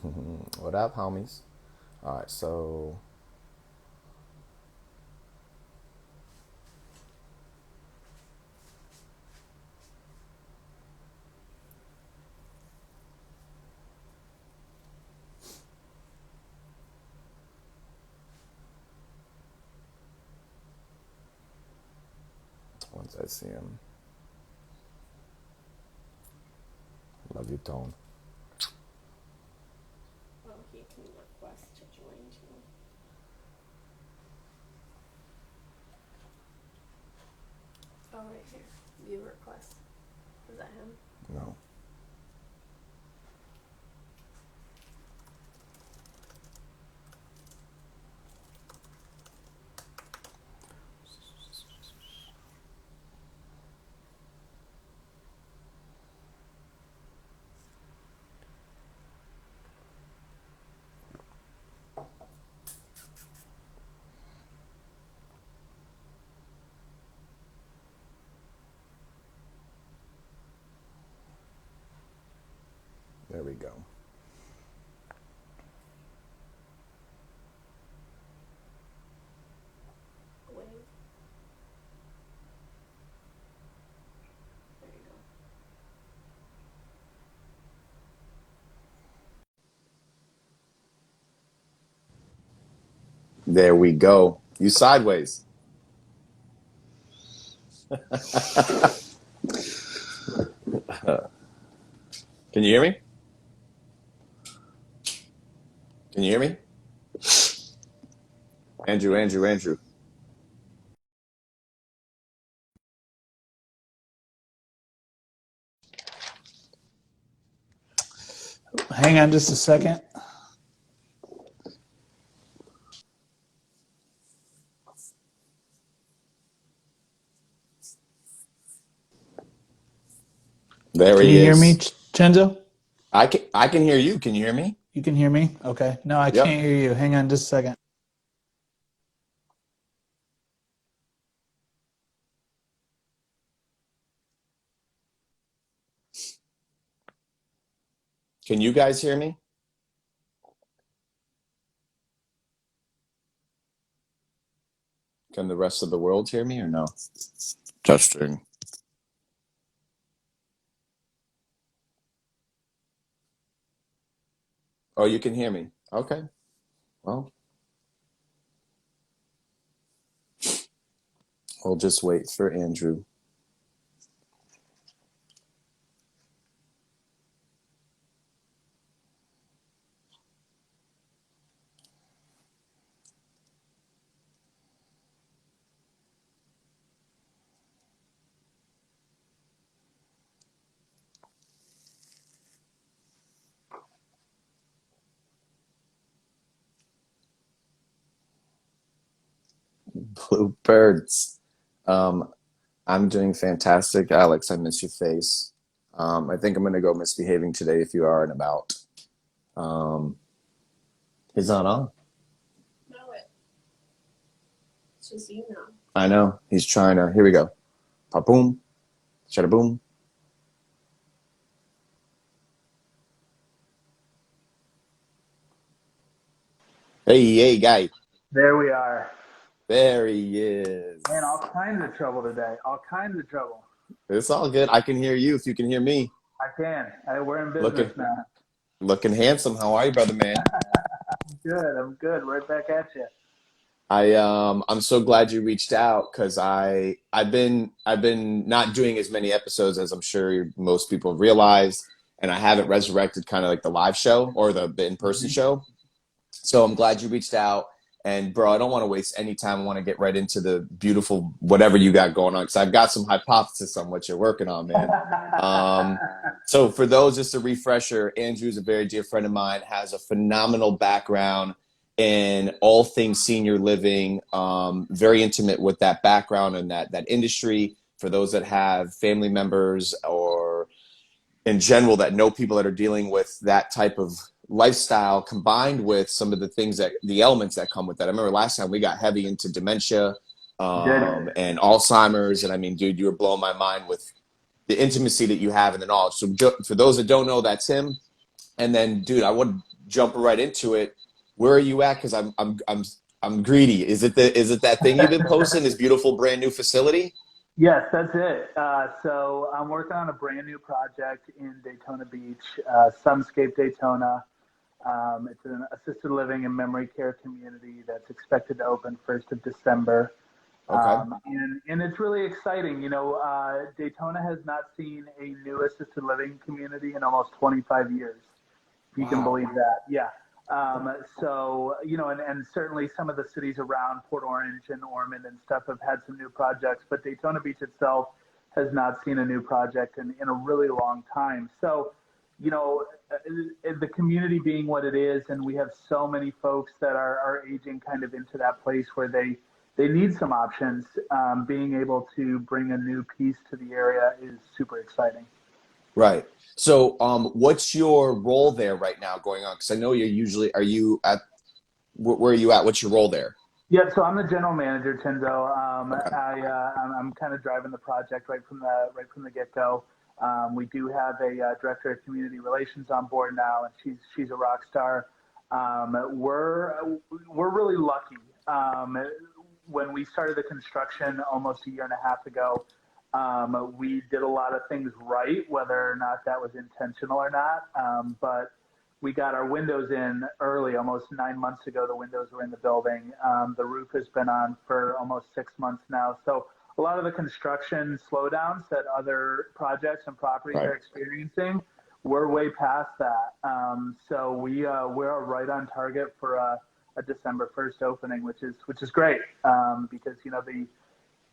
What up, homies? All right, so once I see him, love you, Tone. Oh, he can request to join too. Oh, right here. View request. Is that him? No. There we go. Wave. There you go. There we go. You sideways. Can you hear me? Can you hear me? Andrew. Hang on just a second. There Can he you hear me, is. Chenzo? I can hear you. Can you hear me? You can hear me? Okay. No, I Yep. can't hear you. Hang on just a second. Can you guys hear me? Can the rest of the world hear me or no? Testing. Oh, you can hear me. Okay. Well, we'll just wait for Andrew. Blue birds. Um, I'm doing fantastic. Alex, I miss your face. I think I'm going to go misbehaving today if you are and about. Um, he's not on. No, it's just you now. I know. He's trying to. Here we go. Pop boom. Shada boom. Hey, guy. There we are. There he is. Man, all kinds of trouble today. All kinds of trouble. It's all good. I can hear you if you can hear me. I can. We're in business Looking, now. looking handsome. How are you, brother man? Good. I'm good. Right back at you. I'm so glad you reached out because I've been not doing as many episodes as I'm sure most people realize, and I haven't resurrected kind of like the live show or the in-person show. So I'm glad you reached out. And bro, I don't want to waste any time. I want to get right into the beautiful whatever you got going on because I've got some hypothesis on what you're working on, man. So for those, just a refresher, Andrew's a very dear friend of mine, has a phenomenal background in all things senior living, very intimate with that background and that industry. For those that have family members or in general that know people that are dealing with that type of lifestyle combined with some of the things that the elements that come with that. I remember last time we got heavy into dementia and Alzheimer's. And I mean, dude, you were blowing my mind with the intimacy that you have and the knowledge. So for those that don't know, that's him. And then, dude, I would jumping right into it, where are you at? Because I'm greedy. Is it that thing you've been posting? This beautiful brand new facility? Yes, that's it. So I'm working on a brand new project in Daytona Beach, Sunscape Daytona. It's an assisted living and memory care community that's expected to open 1st of December. Okay. And it's really exciting. You know, Daytona has not seen a new assisted living community in almost 25 years, if you can Wow. believe that. Yeah. So, you know, and certainly some of the cities around Port Orange and Ormond and stuff have had some new projects, but Daytona Beach itself has not seen a new project in a really long time. So, you know, the community being what it is, and we have so many folks that are aging kind of into that place where they need some options. Being able to bring a new piece to the area is super exciting. Right. So, what's your role there right now going on? Because I know are you at, where are you at? What's your role there? Yeah, so I'm the general manager, Tenzo. Okay. I'm kind of driving the project right from the get go. We do have a director of community relations on board now, and she's a rock star. We're really lucky. When we started the construction almost a year and a half ago, we did a lot of things right, whether or not that was intentional or not. But we got our windows in early, almost 9 months ago. The windows were in the building. The roof has been on for almost 6 months now. So a lot of the construction slowdowns that other projects and properties Right. are experiencing, we're way past that. So we're right on target for a December 1st opening, which is great, because you know the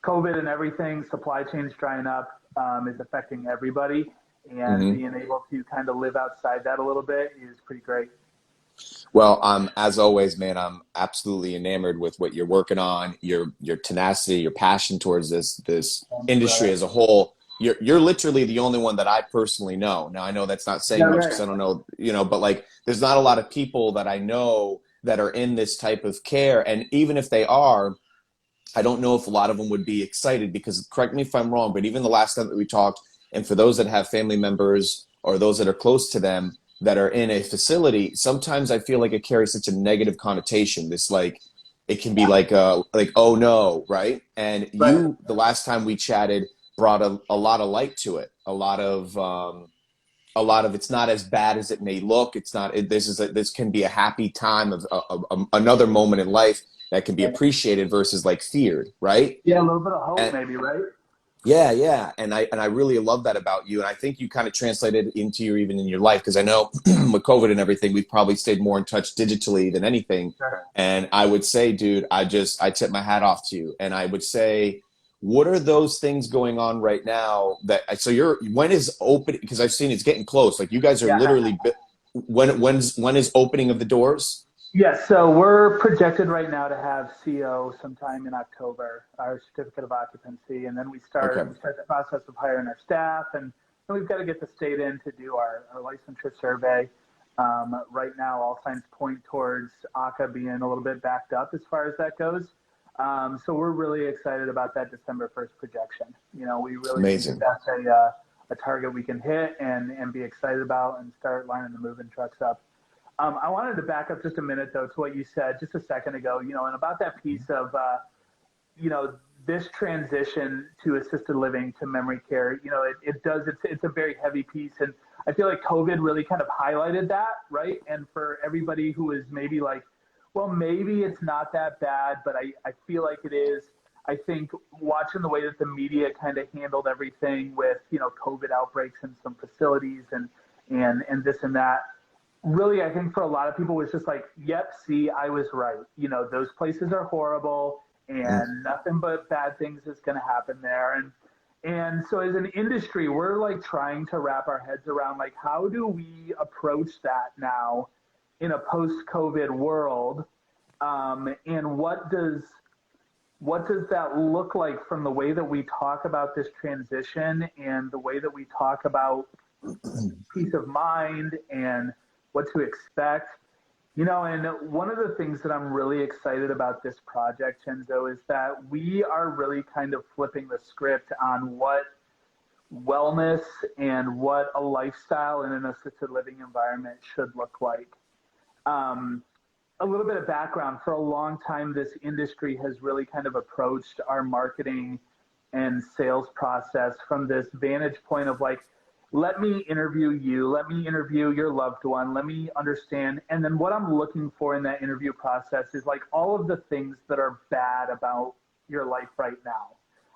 COVID and everything, supply chains drying up, is affecting everybody, and Mm-hmm. being able to kind of live outside that a little bit is pretty great. Well, as always, man, I'm absolutely enamored with what you're working on, your tenacity, your passion towards this Thanks, industry brother. as a whole. You're literally the only one that I personally know. Now, I know that's not Yeah, saying much because right. I don't know, but like, there's not a lot of people that I know that are in this type of care, and even if they are, I don't know if a lot of them would be excited because, correct me if I'm wrong, but even the last time that we talked, and for those that have family members or those that are close to them that are in a facility, sometimes I feel like it carries such a negative connotation. This, like, it can be like oh no, right? And Right. you, the last time we chatted, brought a lot of light to it. A lot of it's not as bad as it may look. It's not. This can be a happy time of another moment in life that can be Right. appreciated versus like feared, right? Yeah, a little bit of hope, And maybe, right? yeah, yeah, and I really love that about you, and I think you kind of translated into your even in your life because I know with COVID and everything, we've probably stayed more in touch digitally than anything. Sure. And I would say, dude, I tip my hat off to you, and I would say, what are those things going on right now that when is open? Because I've seen it's getting close. Like you guys are Yeah. literally when is opening of the doors? Yes, so we're projected right now to have CO sometime in October, our certificate of occupancy, and then we Okay, start the process of hiring our staff, and we've got to get the state in to do our licensure survey. Right now, all signs point towards ACA being a little bit backed up as far as that goes. So we're really excited about that December 1st projection. You know, we really think that amazing. that's a target we can hit and be excited about and start lining the moving trucks up. I wanted to back up just a minute, though, to what you said just a second ago, you know, and about that piece of, you know, this transition to assisted living to memory care, you know, it's a very heavy piece. And I feel like COVID really kind of highlighted that, right? And for everybody who is maybe like, well, maybe it's not that bad, but I feel like it is. I think watching the way that the media kind of handled everything with, you know, COVID outbreaks in some facilities and this and that, really, I think for a lot of people was just like, yep, see, I was right. You know, those places are horrible and nothing but bad things is going to happen there. And so as an industry, we're like trying to wrap our heads around like, how do we approach that now in a post-COVID world? And what does that look like from the way that we talk about this transition and the way that we talk about peace of mind and what to expect? You know, and one of the things that I'm really excited about this project, Chenzo, is that we are really kind of flipping the script on what wellness and what a lifestyle in an assisted living environment should look like. a little bit of background. For a long time, this industry has really kind of approached our marketing and sales process from this vantage point of like, let me interview you, let me interview your loved one, let me understand. And then what I'm looking for in that interview process is like all of the things that are bad about your life right now.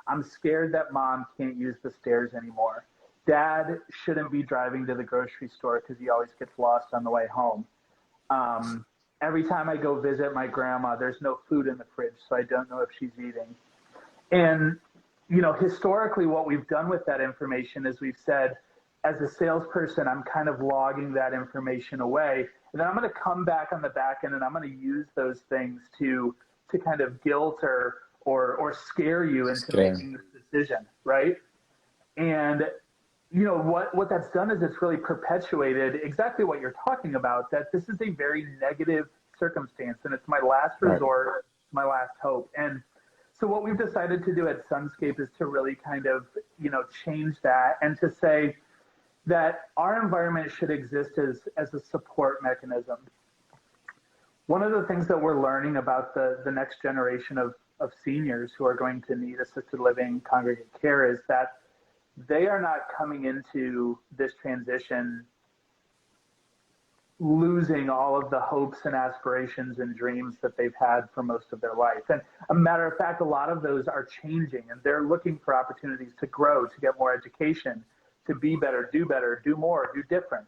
I'm scared that mom can't use the stairs anymore. Dad shouldn't be driving to the grocery store because he always gets lost on the way home. Every time I go visit my grandma, there's no food in the fridge, so I don't know if she's eating. And, you know, historically, what we've done with that information is we've said, as a salesperson, I'm kind of logging that information away. And then I'm going to come back on the back end and I'm going to use those things to kind of guilt or scare you into making this decision, right? And, you know, what that's done is it's really perpetuated exactly what you're talking about, that this is a very negative circumstance and it's my last resort, my last hope. And so what we've decided to do at Sunscape is to really kind of, you know, change that and to say that our environment should exist as a support mechanism. One of the things that we're learning about the next generation of seniors who are going to need assisted living congregate care is that they are not coming into this transition losing all of the hopes and aspirations and dreams that they've had for most of their life. And a matter of fact, a lot of those are changing and they're looking for opportunities to grow, to get more education, to be better, do more, do different.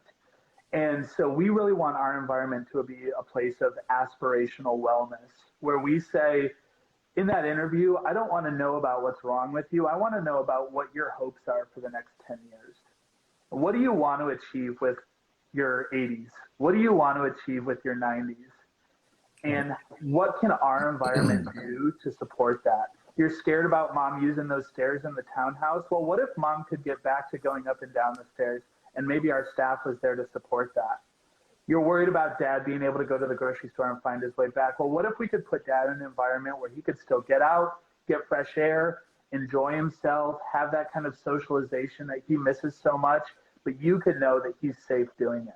And so we really want our environment to be a place of aspirational wellness where we say, in that interview, I don't want to know about what's wrong with you. I want to know about what your hopes are for the next 10 years. What do you want to achieve with your 80s? What do you want to achieve with your 90s? And what can our environment do to support that? You're scared about mom using those stairs in the townhouse. Well, what if mom could get back to going up and down the stairs and maybe our staff was there to support that? You're worried about dad being able to go to the grocery store and find his way back. Well, what if we could put dad in an environment where he could still get out, get fresh air, enjoy himself, have that kind of socialization that he misses so much, but you could know that he's safe doing it.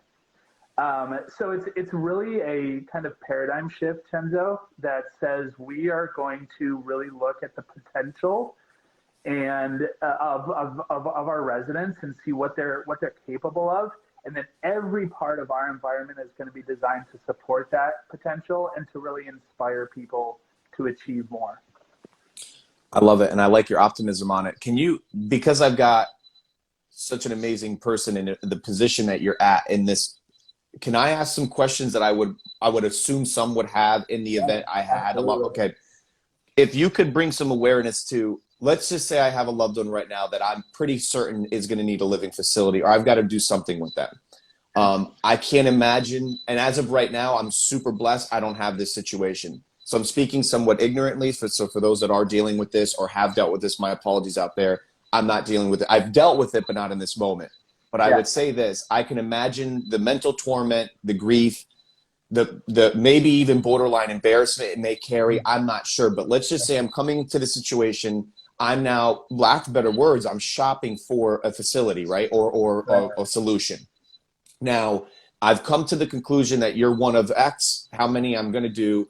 So it's really a kind of paradigm shift, Chenzo, that says we are going to really look at the potential and of our residents and see what they're capable of. And then every part of our environment is going to be designed to support that potential and to really inspire people to achieve more. I love it. And I like your optimism on it. Can you, because I've got such an amazing person in the position that you're at in this, can I ask some questions that I would assume some would have in the event I had a lot? Okay. If you could bring some awareness to, let's just say I have a loved one right now that I'm pretty certain is going to need a living facility, or I've got to do something with them. I can't imagine. And as of right now, I'm super blessed. I don't have this situation. So I'm speaking somewhat ignorantly. So for those that are dealing with this or have dealt with this, my apologies out there. I'm not dealing with it. I've dealt with it, but not in this moment. But I would say this, I can imagine the mental torment, the grief, the maybe even borderline embarrassment it may carry. I'm not sure. But let's just say I'm coming to the situation. I'm now, lack of better words, I'm shopping for a facility, right? Or a solution. Now, I've come to the conclusion that you're one of X, how many I'm going to do.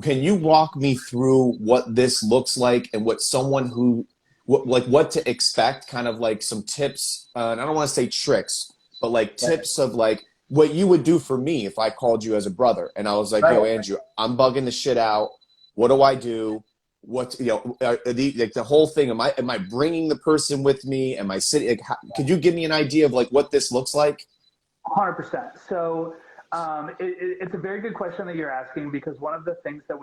Can you walk me through what this looks like and what someone who, what to expect, kind of like some tips, and I don't want to say tricks, but like tips of like what you would do for me if I called you as a brother and I was like, yo, Andrew, I'm bugging the shit out. What do I do? What, you know, like the whole thing, am I bringing the person with me? Am I sitting, like, could you give me an idea of like what this looks like? 100%. So it's a very good question that you're asking, because one of the things that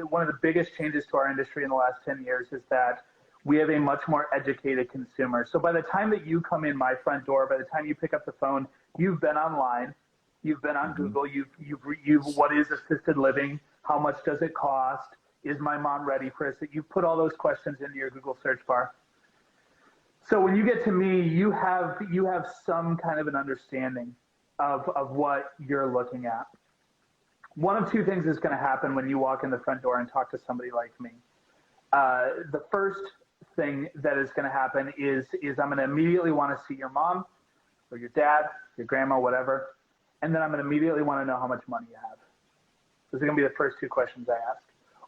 one of the biggest changes to our industry in the last 10 years is that we have a much more educated consumer. So by the time that you come in my front door, by the time you pick up the phone, you've been online, you've been on Google, you've what is assisted living? How much does it cost? Is my mom ready for it? You've put all those questions into your Google search bar. So when you get to me, you have some kind of an understanding of what you're looking at. One of two things is going to happen when you walk in the front door and talk to somebody like me. The first thing that is going to happen is I'm going to immediately want to see your mom or your dad, your grandma, whatever. And then I'm going to immediately want to know how much money you have. Those are going to be the first two questions I ask.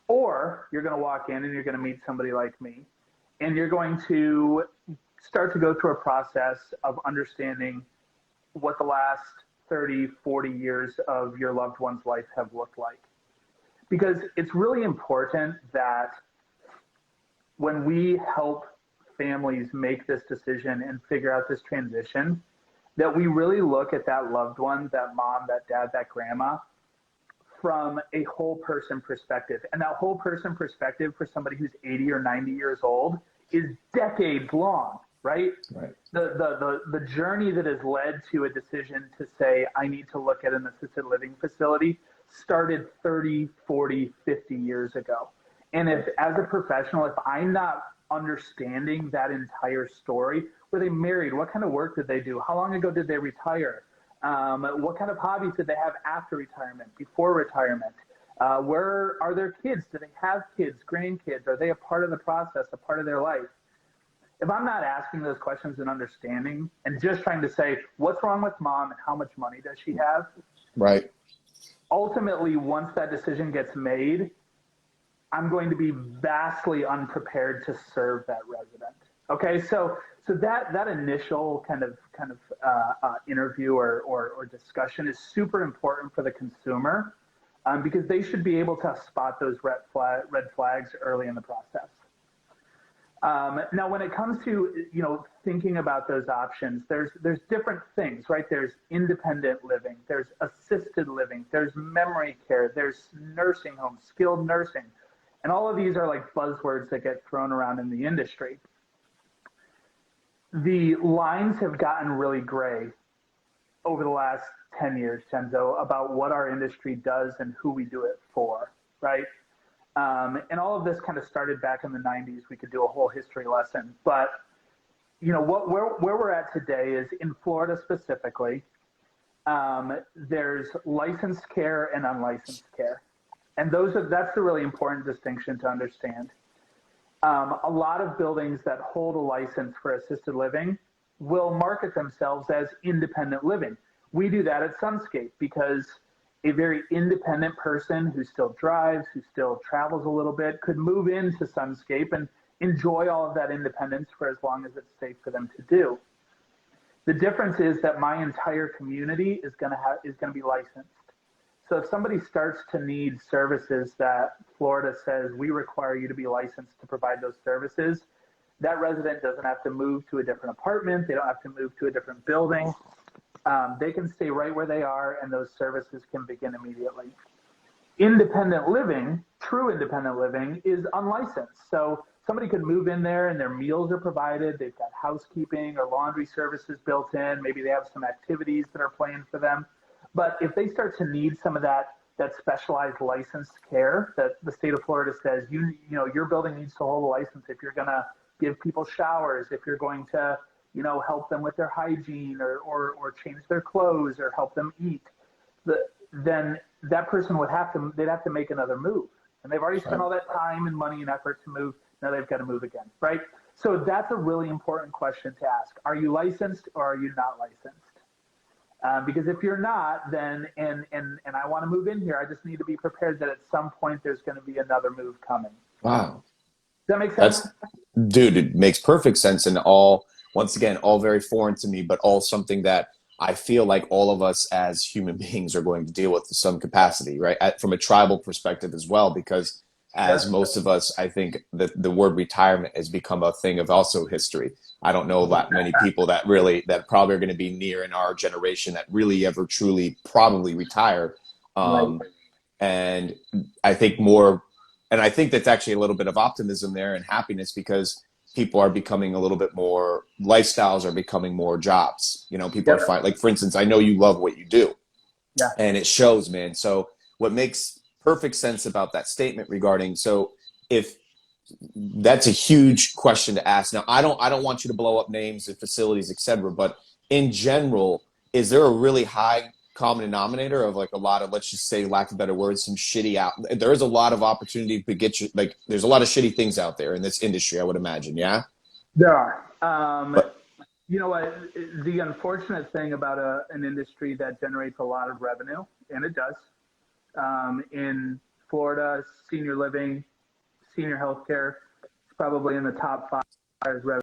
Or you're going to walk in and you're going to meet somebody like me, and you're going to start to go through a process of understanding what the last 30, 40 years of your loved one's life have looked like. Because it's really important that when we help families make this decision and figure out this transition, that we really look at that loved one, that mom, that dad, that grandma, from a whole person perspective. And that whole person perspective for somebody who's 80 or 90 years old is decades long, right? Right. The journey that has led to a decision to say, I need to look at an assisted living facility started 30, 40, 50 years ago. And if, as a professional, if I'm not understanding that entire story, were they married? What kind of work did they do? How long ago did they retire? What kind of hobbies did they have after retirement, before retirement? Where are their kids? Do they have kids, grandkids? Are they a part of the process, a part of their life? If I'm not asking those questions and understanding and just trying to say, what's wrong with mom and how much money does she have? Right. Ultimately, once that decision gets made, I'm going to be vastly unprepared to serve that resident. Okay, so that initial kind of interview or discussion is super important for the consumer, because they should be able to spot those red flags early in the process. Now, when it comes to thinking about those options, there's different things, right? There's independent living, there's assisted living, there's memory care, there's nursing homes, skilled nursing, and all of these are like buzzwords that get thrown around in the industry. The lines have gotten really gray over the last 10 years, Chenzo, about what our industry does and who we do it for, right? And all of this kind of started back in the 90s. We could do a whole history lesson. But, where we're at today is in Florida specifically, there's licensed care and unlicensed care. And that's the really important distinction to understand. A lot of buildings that hold a license for assisted living will market themselves as independent living. We do that at Sunscape because a very independent person who still drives, who still travels a little bit, could move into Sunscape and enjoy all of that independence for as long as it's safe for them to do. The difference is that my entire community is going to be licensed. So if somebody starts to need services that Florida says we require you to be licensed to provide those services, that resident doesn't have to move to a different apartment. They don't have to move to a different building. They can stay right where they are, and those services can begin immediately. Independent living, true independent living, is unlicensed. So somebody could move in there and their meals are provided. They've got housekeeping or laundry services built in. Maybe they have some activities that are planned for them. But if they start to need some of that specialized licensed care that the state of Florida says, your building needs to hold a license if you're going to give people showers, if you're going to help them with their hygiene or change their clothes or help them eat, then that person they'd have to make another move. And they've already spent all that time and money and effort to move. Now they've got to move again, right? So that's a really important question to ask. Are you licensed or are you not licensed? Because if you're not, then, and I want to move in here, I just need to be prepared that at some point there's going to be another move coming. Wow. Does that make sense? Dude, it makes perfect sense, and once again, all very foreign to me, but all something that I feel like all of us as human beings are going to deal with to some capacity, right? From a tribal perspective as well, because as most of us, I think that the word retirement has become a thing of also history. I don't know that many people that probably are going to be near in our generation that really ever truly probably retire. And I think I think that's actually a little bit of optimism there and happiness, because people are becoming a little bit more, lifestyles are becoming more jobs. People are fine. Like, for instance, I know you love what you do. Yeah. And it shows, man. So what makes perfect sense about that statement regarding, so if that's a huge question to ask. Now, I don't want you to blow up names and facilities, et cetera, but in general, is there a really high common denominator of like a lot of, let's just say, lack of better words, some shitty out? There is a lot of opportunity to get you, like, there's a lot of shitty things out there in this industry, I would imagine. Yeah. There are. You know what? The unfortunate thing about an industry that generates a lot of revenue, and it does, in Florida, senior living, senior healthcare. It's probably in the top 5 as revenue.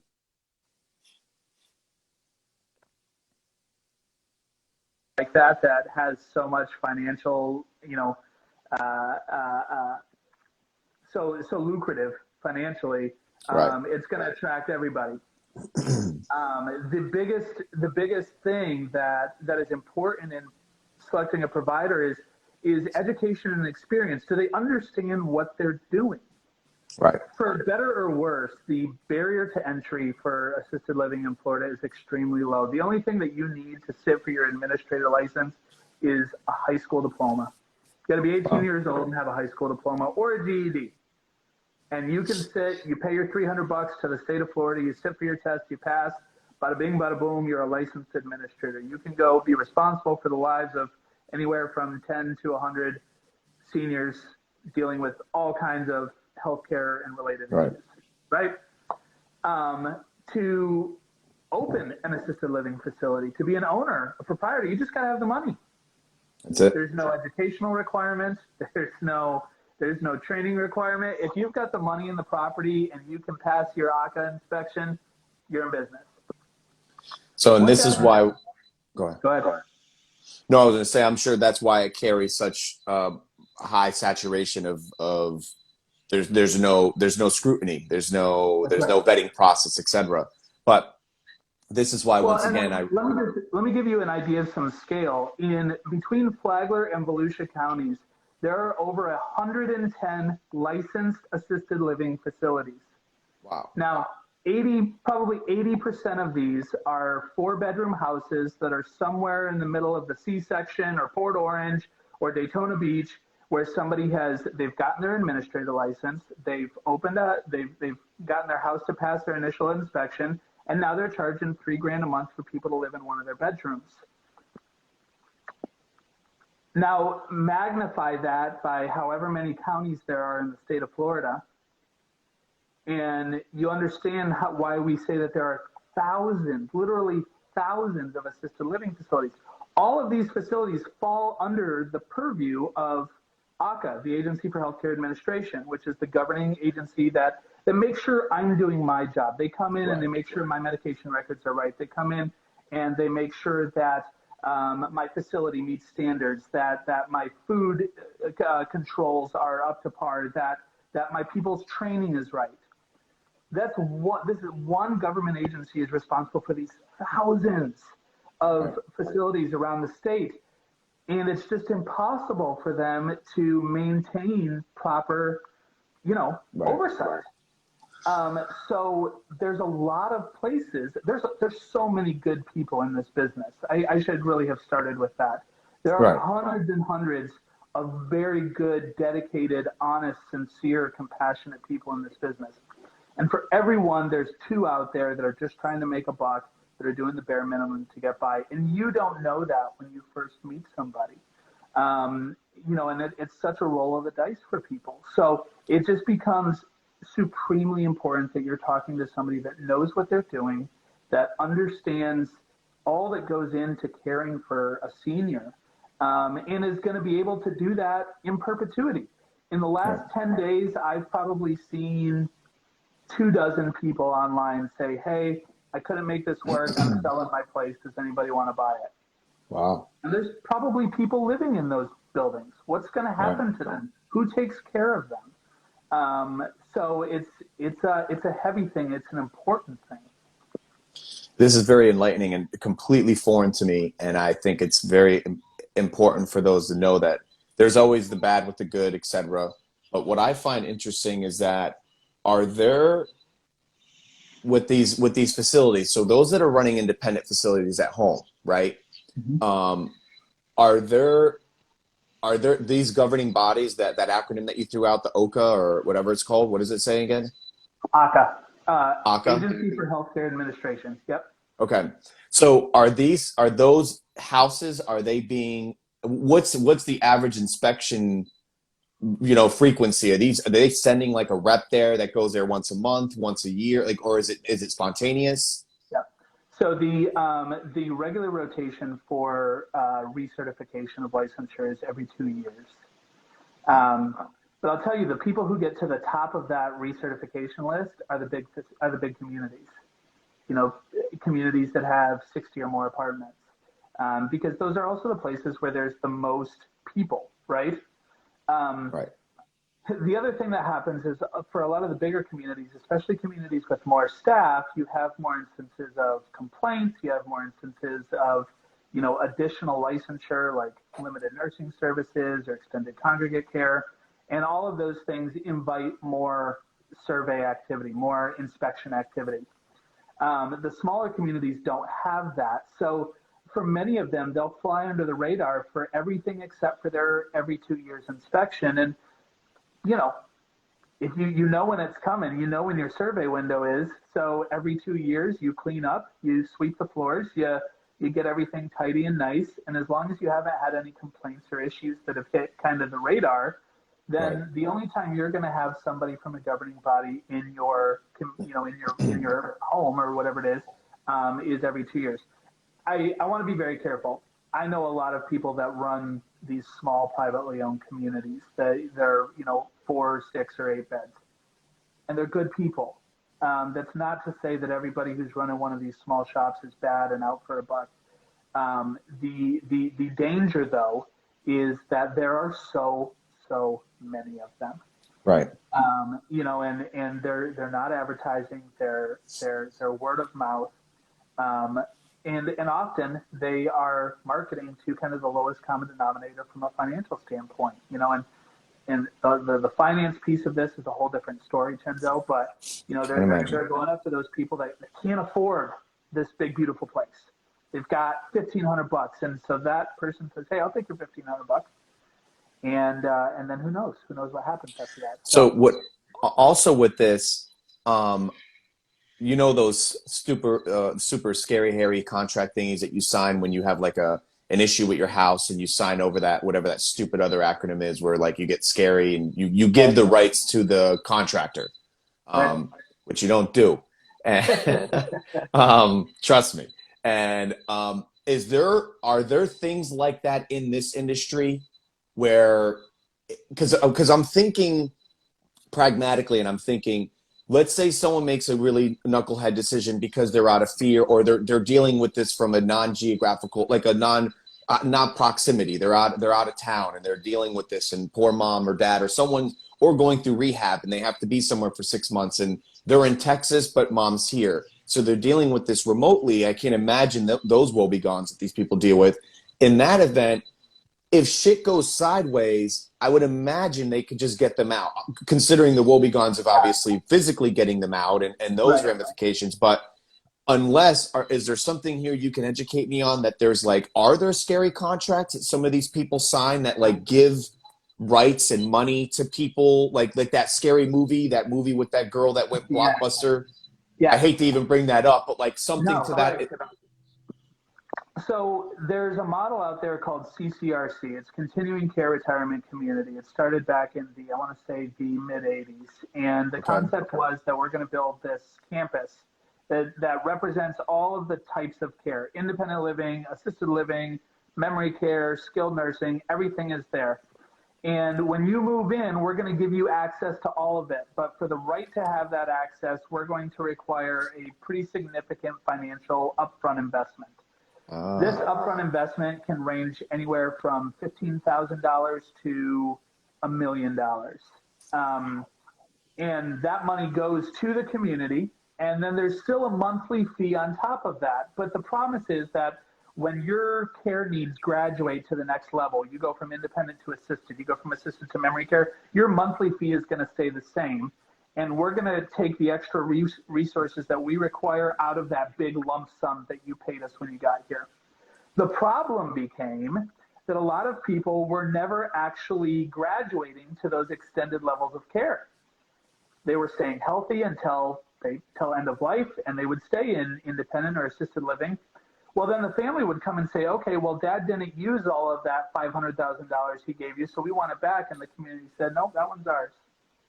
Like that has so much financial, so lucrative financially. Right. It's going to attract everybody. The biggest thing that is important in selecting a provider is education and experience. Do they understand what they're doing? Right. For better or worse, the barrier to entry for assisted living in Florida is extremely low. The only thing that you need to sit for your administrator license is a high school diploma. You got to be 18 years old and have a high school diploma or a GED. And you can sit, you pay your $300 to the state of Florida, you sit for your test, you pass, bada bing, bada boom, you're a licensed administrator. You can go be responsible for the lives of anywhere from 10 to 100 seniors dealing with all kinds of healthcare and related issues, right? To open an assisted living facility, to be an owner, a proprietor, you just got to have the money. That's it. There's no educational requirements. There's no training requirement. If you've got the money in the property and you can pass your ACA inspection, you're in business. So, and this is why, go ahead. Go ahead. No, I was going to say, I'm sure that's why it carries such high saturation of there's no scrutiny, there's no vetting process, etc. But this is why, once again, let me give you an idea of some scale. In between Flagler and Volusia counties, there are over 110 licensed assisted living facilities. Wow. Now, probably 80% of these are 4-bedroom houses that are somewhere in the middle of the C-section or Port Orange or Daytona Beach, where they've gotten their administrator license, they've gotten their house to pass their initial inspection, and now they're charging $3,000 a month for people to live in one of their bedrooms. Now, magnify that by however many counties there are in the state of Florida, and you understand why we say that there are thousands, literally thousands of assisted living facilities. All of these facilities fall under the purview of ACA, the Agency for Healthcare Administration, which is the governing agency that makes sure I'm doing my job. They come in and they make sure my medication records are right. They come in and they make sure that my facility meets standards, that my food controls are up to par, that my people's training is right. This is one government agency is responsible for these thousands of facilities around the state. And it's just impossible for them to maintain proper, oversight. So there's a lot of places. There's so many good people in this business. I should really have started with that. There are hundreds and hundreds of very good, dedicated, honest, sincere, compassionate people in this business. And for everyone, there's 2 out there that are just trying to make a buck, that are doing the bare minimum to get by. And you don't know that when you first meet somebody. And it's such a roll of the dice for people. So it just becomes supremely important that you're talking to somebody that knows what they're doing, that understands all that goes into caring for a senior, and is going to be able to do that in perpetuity. In the last 10 days, I've probably seen 24 people online say, hey, I couldn't make this work. I'm selling my place. Does anybody want to buy it? Wow. And there's probably people living in those buildings. What's going to happen to them? Who takes care of them? So it's a heavy thing. It's an important thing. This is very enlightening and completely foreign to me. And I think it's very important for those to know that there's always the bad with the good, etc. But what I find interesting is that are there with these facilities, so those that are running independent facilities at home, right? Mm-hmm. Are there these governing bodies, that acronym that you threw out, the OCA or whatever it's called? What does it say again? ACA. ACA? Agency for Healthcare Administration. Yep. Okay. So are those houses, are they being, what's the average inspection, frequency? Are they sending like a rep there that goes there once a month, once a year, or is it spontaneous? So the regular rotation for recertification of licensure is every 2 years. But I'll tell you, the people who get to the top of that recertification list are the big communities. You know, communities that have 60 or more apartments, because those are also the places where there's the most people, right? Right. The other thing that happens is for a lot of the bigger communities, especially communities with more staff, you have more instances of complaints. You have more instances of, you know, additional licensure like limited nursing services or extended congregate care. And all of those things invite more survey activity, more inspection activity. The smaller communities don't have that. So for many of them, they'll fly under the radar for everything except for their every 2 years inspection. And, you know, if you know when it's coming, you know when your survey window is. So every 2 years you clean up, you sweep the floors, you get everything tidy and nice. And as long as you haven't had any complaints or issues that have hit kind of the radar, then Right. the only time you're going to have somebody from a governing body in your, you know, in your home or whatever it is every 2 years. I want to be very careful. I know a lot of people that run these small privately owned communities. They're, you know, 4, 6, or 8 beds, and they're good people. That's not to say that everybody who's running one of these small shops is bad and out for a buck. The danger though is that there are so many of them. Right. You know, and they're not advertising. They're word of mouth. And often they are marketing to kind of the lowest common denominator from a financial standpoint, you know, and the finance piece of this is a whole different story, Chenzo, but, you know, they're going up to those people that can't afford this big, beautiful place. They've got $1,500. And so that person says, hey, I'll take your $1,500. And then who knows what happens after that. So what, also with this, you know, those super scary, hairy contract thingies that you sign when you have like an issue with your house and you sign over that, whatever that stupid other acronym is, where like you get scary and you give the rights to the contractor, which you don't do. And, trust me. And are there things like that in this industry where, because I'm thinking pragmatically, and I'm thinking, let's say someone makes a really knucklehead decision because they're out of fear, or they're dealing with this from a non-geographical, like a not proximity. They're out of town and they're dealing with this, and poor mom or dad or someone, or going through rehab and they have to be somewhere for 6 months and they're in Texas but mom's here, so they're dealing with this remotely. I can't imagine those woebegones that these people deal with. In that event, if shit goes sideways, I would imagine they could just get them out, considering the woebegons of obviously physically getting them out and those ramifications. But is there something here you can educate me on, that there's like, are there scary contracts that some of these people sign that like give rights and money to people, like that scary movie, with that girl that went blockbuster? Yeah. I hate to even bring that up, but like something to that. So there's a model out there called CCRC. It's Continuing Care Retirement Community. It started back in I want to say the mid 80s. And the concept was that we're going to build this campus that represents all of the types of care: independent living, assisted living, memory care, skilled nursing, everything is there. And when you move in, we're going to give you access to all of it. But for the right to have that access, we're going to require a pretty significant financial upfront investment. This upfront investment can range anywhere from $15,000 to $1 million. And that money goes to the community. And then there's still a monthly fee on top of that. But the promise is that when your care needs graduate to the next level, you go from independent to assisted, you go from assisted to memory care, your monthly fee is going to stay the same. And we're going to take the extra resources that we require out of that big lump sum that you paid us when you got here. The problem became that a lot of people were never actually graduating to those extended levels of care. They were staying healthy until end of life, and they would stay in independent or assisted living. Well, then the family would come and say, okay, well, dad didn't use all of that $500,000 he gave you, so we want it back. And the community said, nope, that one's ours.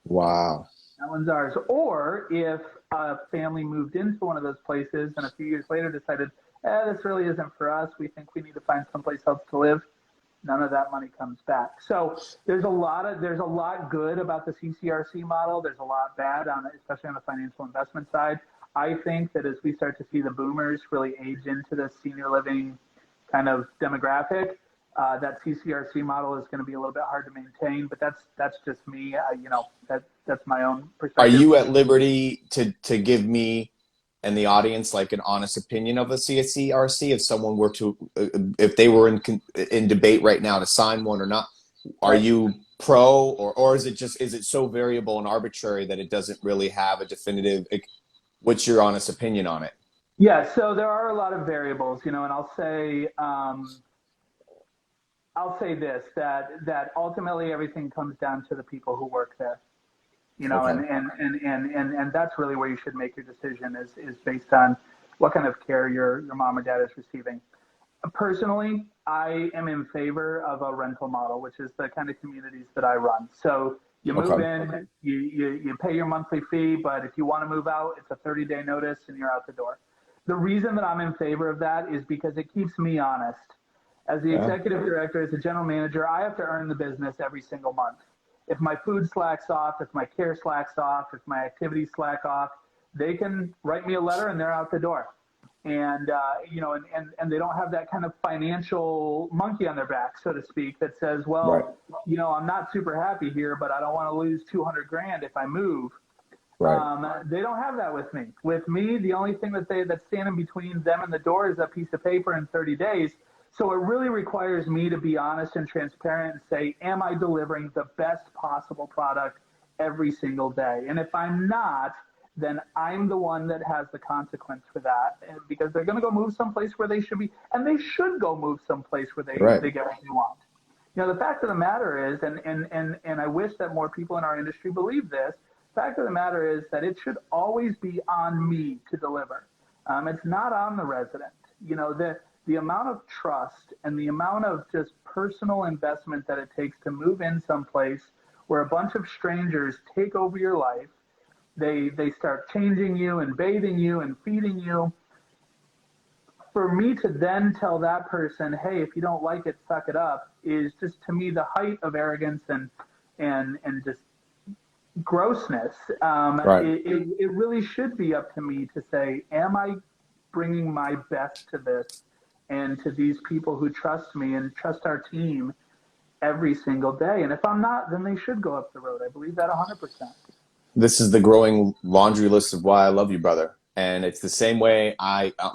Wow. That one's ours. Or if a family moved into one of those places and a few years later decided, this really isn't for us, we think we need to find someplace else to live, none of that money comes back. So there's a lot good about the CCRC model. There's a lot bad on it, especially on the financial investment side. I think that as we start to see the boomers really age into the senior living kind of demographic, that CCRC model is going to be a little bit hard to maintain, but that's just me. That's my own perspective. Are you at liberty to give me and the audience like an honest opinion of a CCRC if someone were to, if they were in debate right now to sign one or not? Are you pro or is it so variable and arbitrary that it doesn't really have a definitive? What's your honest opinion on it? Yeah, so there are a lot of variables, and I'll say this, that ultimately everything comes down to the people who work there, Okay. and that's really where you should make your decision is based on what kind of care your mom or dad is receiving. Personally, I am in favor of a rental model, which is the kind of communities that I run. So you move in, you pay your monthly fee, but if you want to move out, it's a 30-day notice and you're out the door. The reason that I'm in favor of that is because it keeps me honest. As the executive director, as a general manager, I have to earn the business every single month. If my food slacks off, if my care slacks off, if my activities slack off, they can write me a letter and they're out the door. And, and they don't have that kind of financial monkey on their back, so to speak, that says, well, I'm not super happy here, but I don't want to lose 200 grand if I move. Right. They don't have that with me. With me, the only thing that's standing between them and the door is that piece of paper in 30 days. So it really requires me to be honest and transparent and say, am I delivering the best possible product every single day? And if I'm not, then I'm the one that has the consequence for that, and because they're going to go move someplace where they should be, and they should go move someplace where they get what they want. The fact of the matter is, and I wish that more people in our industry believe this, the fact of the matter is that it should always be on me to deliver. It's not on the resident. The amount of trust and the amount of just personal investment that it takes to move in someplace where a bunch of strangers take over your life, they start changing you and bathing you and feeding you. For me to then tell that person, hey, if you don't like it, suck it up, is just to me the height of arrogance and just grossness. It really should be up to me to say, am I bringing my best to this and to these people who trust me and trust our team every single day? And if I'm not, then they should go up the road. I believe that 100%. This is the growing laundry list of why I love you, brother. And it's the same way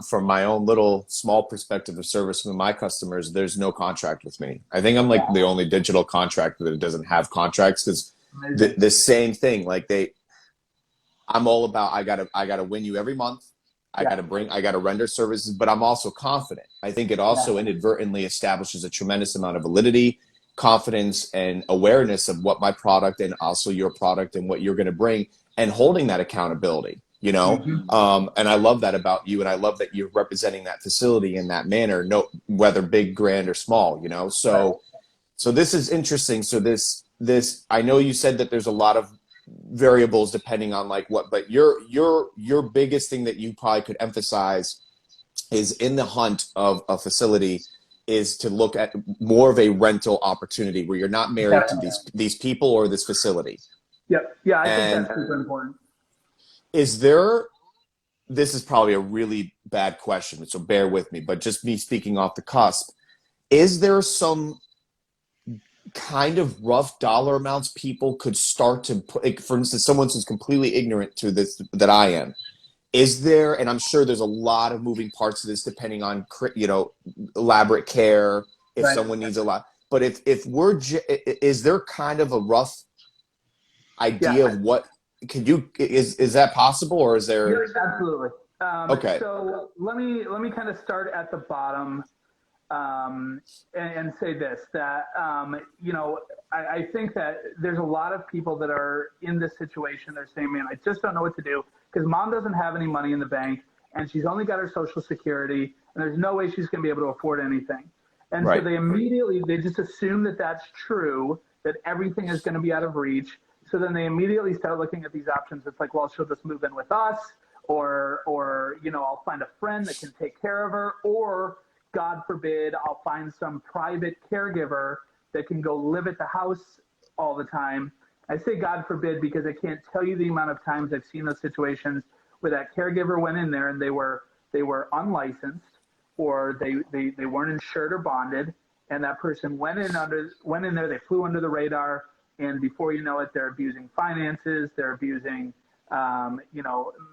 from my own little small perspective of service with my customers, there's no contract with me. I think I'm like the only digital contractor that doesn't have contracts because the same thing, I'm all about, I gotta win you every month. I gotta render services, but I'm also confident. I think it also inadvertently establishes a tremendous amount of validity, confidence, and awareness of what my product and also your product and what you're going to bring, and holding that accountability, and I love that about you, and I love that you're representing that facility in that manner, whether big, grand, or small, so this is interesting. So this I know you said that there's a lot of variables depending on but your biggest thing that you probably could emphasize is in the hunt of a facility is to look at more of a rental opportunity where you're not married to these people or this facility. Yeah, I think that's super important. This is probably a really bad question, so bear with me, but just me speaking off the cusp, is there some kind of rough dollar amounts people could start to put, for instance, someone who's completely ignorant to this that I am, is there, and I'm sure there's a lot of moving parts to this depending on, elaborate care, if someone needs a lot, but is there kind of a rough idea of what, is that possible, or is there? Yes, absolutely. Okay. So let me kind of start at the bottom and say this, that, I think that there's a lot of people that are in this situation. They're saying, man, I just don't know what to do because mom doesn't have any money in the bank and she's only got her Social Security and there's no way she's going to be able to afford anything. And so they just assume that that's true, that everything is going to be out of reach. So then they immediately start looking at these options. It's like, well, she'll just move in with us, or I'll find a friend that can take care of her, or God forbid, I'll find some private caregiver that can go live at the house all the time. I say God forbid because I can't tell you the amount of times I've seen those situations where that caregiver went in there and they were unlicensed, or they weren't insured or bonded, and that person went in there, they flew under the radar, and before you know it, they're abusing finances, they're abusing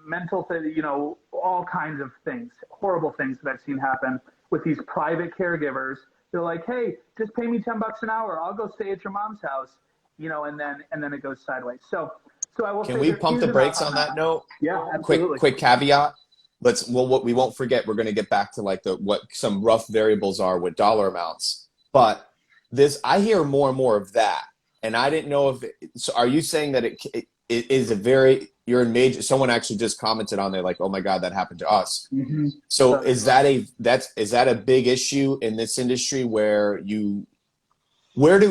mental, all kinds of things, horrible things that I've seen happen with these private caregivers. They're like, hey, just pay me $10 an hour, I'll go stay at your mom's house, and then it goes sideways. So I will say, can we pump the brakes on that note? Yeah, absolutely. Quick caveat. What we won't forget, we're going to get back to like what some rough variables are with dollar amounts. But I hear more and more of that. And I didn't know so are you saying that it is you're in major, someone actually just commented on there like, oh my God, that happened to us. Mm-hmm. So is that a big issue in this industry where where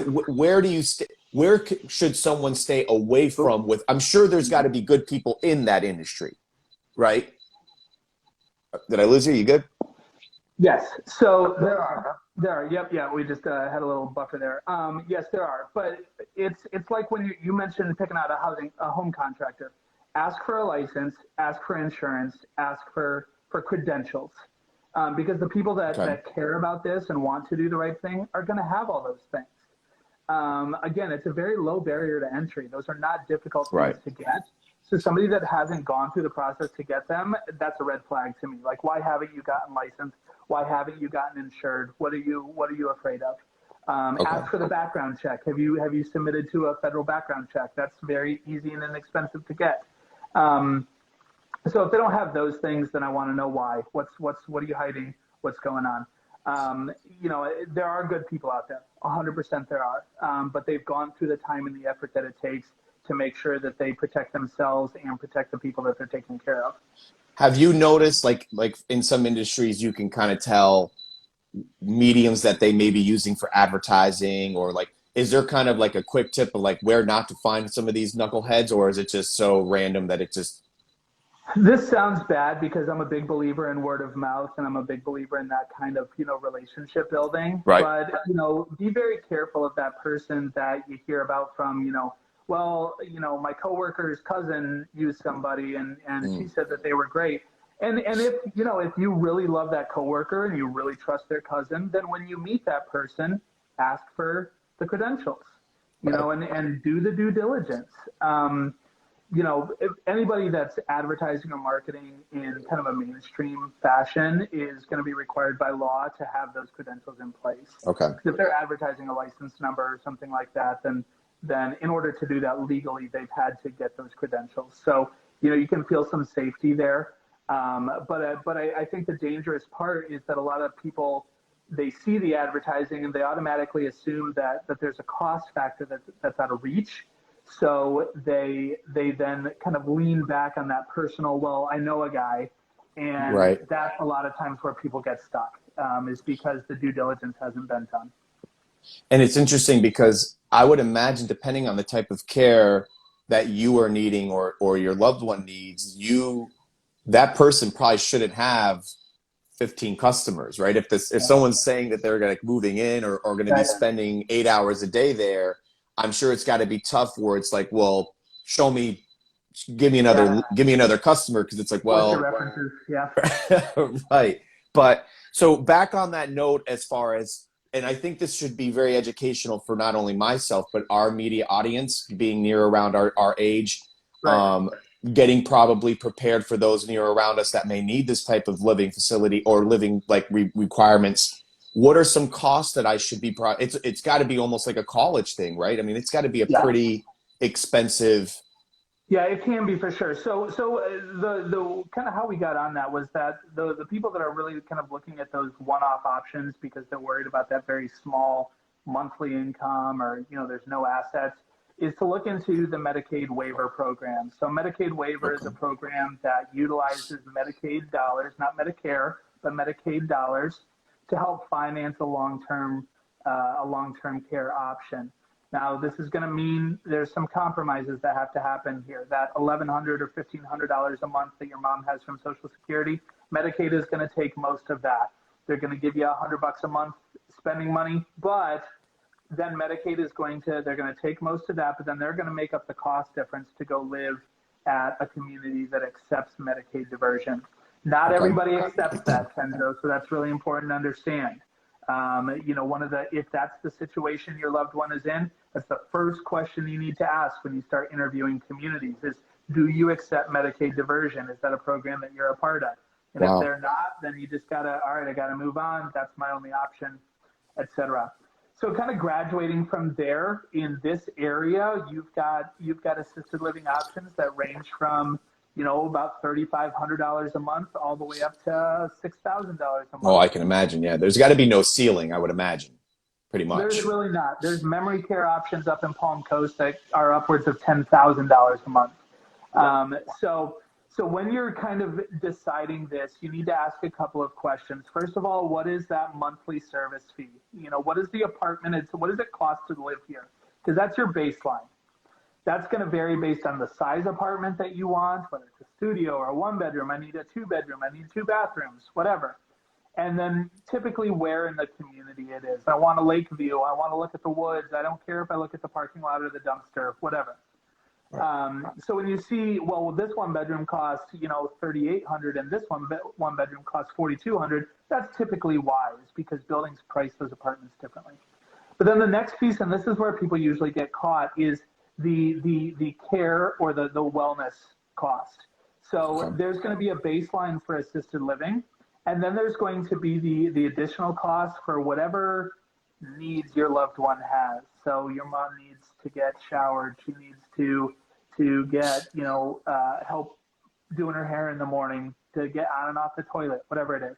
should someone stay away from I'm sure there's got to be good people in that industry, right? Did I lose you? You good? Yes. So there are. Yep. Yeah. We just had a little buffer there. Yes, there are. But it's like when you mentioned picking out a home contractor. Ask for a license. Ask for insurance. Ask for credentials. Because the people that care about this and want to do the right thing are going to have all those things. Again, it's a very low barrier to entry. Those are not difficult things to get. So somebody that hasn't gone through the process to get them, that's a red flag to me. Like, why haven't you gotten licensed? Why haven't you gotten insured? What are you afraid of? Ask for the background check. Have you submitted to a federal background check? That's very easy and inexpensive to get. So if they don't have those things, then I want to know why. What are you hiding? What's going on? There are good people out there. 100% there are. But they've gone through the time and the effort that it takes to make sure that they protect themselves and protect the people that they're taking care of. Have you noticed, like in some industries, you can kind of tell mediums that they may be using for advertising, or like, is there kind of like a quick tip of like where not to find some of these knuckleheads, or is it just so random that it just? This sounds bad because I'm a big believer in word of mouth, and I'm a big believer in that kind of, relationship building. Right. But, be very careful of that person that you hear about from, my coworker's cousin used somebody and she said that they were great. And if you really love that coworker and you really trust their cousin, then when you meet that person, ask for the credentials, and do the due diligence. If anybody that's advertising or marketing in kind of a mainstream fashion is going to be required by law to have those credentials in place. Okay. If they're advertising a license number or something like that, then in order to do that legally, they've had to get those credentials. So, you can feel some safety there. But I think the dangerous part is that a lot of people, they see the advertising and they automatically assume that there's a cost factor that's out of reach. So they then kind of lean back on that personal, well, I know a guy. And that's a lot of times where people get stuck, is because the due diligence hasn't been done. And it's interesting because I would imagine, depending on the type of care that you are needing or your loved one needs, that person probably shouldn't have 15 customers, right? If someone's saying that they're moving in or going to be spending 8 hours a day there, I'm sure it's got to be tough where it's like, well, give me another customer, because it's like, well, what's your references? Right. But so back on that note, as far as, and I think this should be very educational for not only myself, but our media audience, being near around our age, getting probably prepared for those near around us that may need this type of living facility or living requirements. What are some costs that I should be? It's got to be almost like a college thing, right? I mean, it's got to be a pretty expensive. Yeah, it can be for sure. So the kind of how we got on that was that the people that are really kind of looking at those one-off options because they're worried about that very small monthly income or, there's no assets, is to look into the Medicaid waiver program. So Medicaid waiver is a program that utilizes Medicaid dollars, not Medicare, but Medicaid dollars to help finance a long-term care option. Now, this is going to mean there's some compromises that have to happen here. That $1,100 or $1,500 a month that your mom has from Social Security, Medicaid is going to take most of that. They're going to give you $100 a month spending money, but then Medicaid is they're going to take most of that, but then they're going to make up the cost difference to go live at a community that accepts Medicaid diversion. Not everybody accepts that, Kenzo, so that's really important to understand. If that's the situation your loved one is in, that's the first question you need to ask when you start interviewing communities is, do you accept Medicaid diversion? Is that a program that you're a part of? And if they're not, then you just all right, I gotta move on. That's my only option, etc. So kind of graduating from there in this area, you've got assisted living options that range from, about $3,500 a month all the way up to $6,000 a month. Oh, I can imagine. Yeah. There's got to be no ceiling, I would imagine, pretty much. There's really not. There's memory care options up in Palm Coast that are upwards of $10,000 a month. So when you're kind of deciding this, you need to ask a couple of questions. First of all, what is that monthly service fee? What is the apartment? What does it cost to live here? Because that's your baseline. That's going to vary based on the size apartment that you want, whether it's a studio or a 1-bedroom. I need a 2-bedroom. I need 2 bathrooms, whatever. And then typically where in the community it is. I want a lake view. I want to look at the woods. I don't care if I look at the parking lot or the dumpster, whatever. So when you see, this 1-bedroom costs, $3,800 and this one bedroom costs $4,200, that's typically wise because buildings price those apartments differently. But then the next piece, and this is where people usually get caught, is the care or the wellness cost. So there's going to be a baseline for assisted living, and then there's going to be the additional cost for whatever needs your loved one has. So your mom needs to get showered. She needs to get, help doing her hair in the morning, to get on and off the toilet, whatever it is.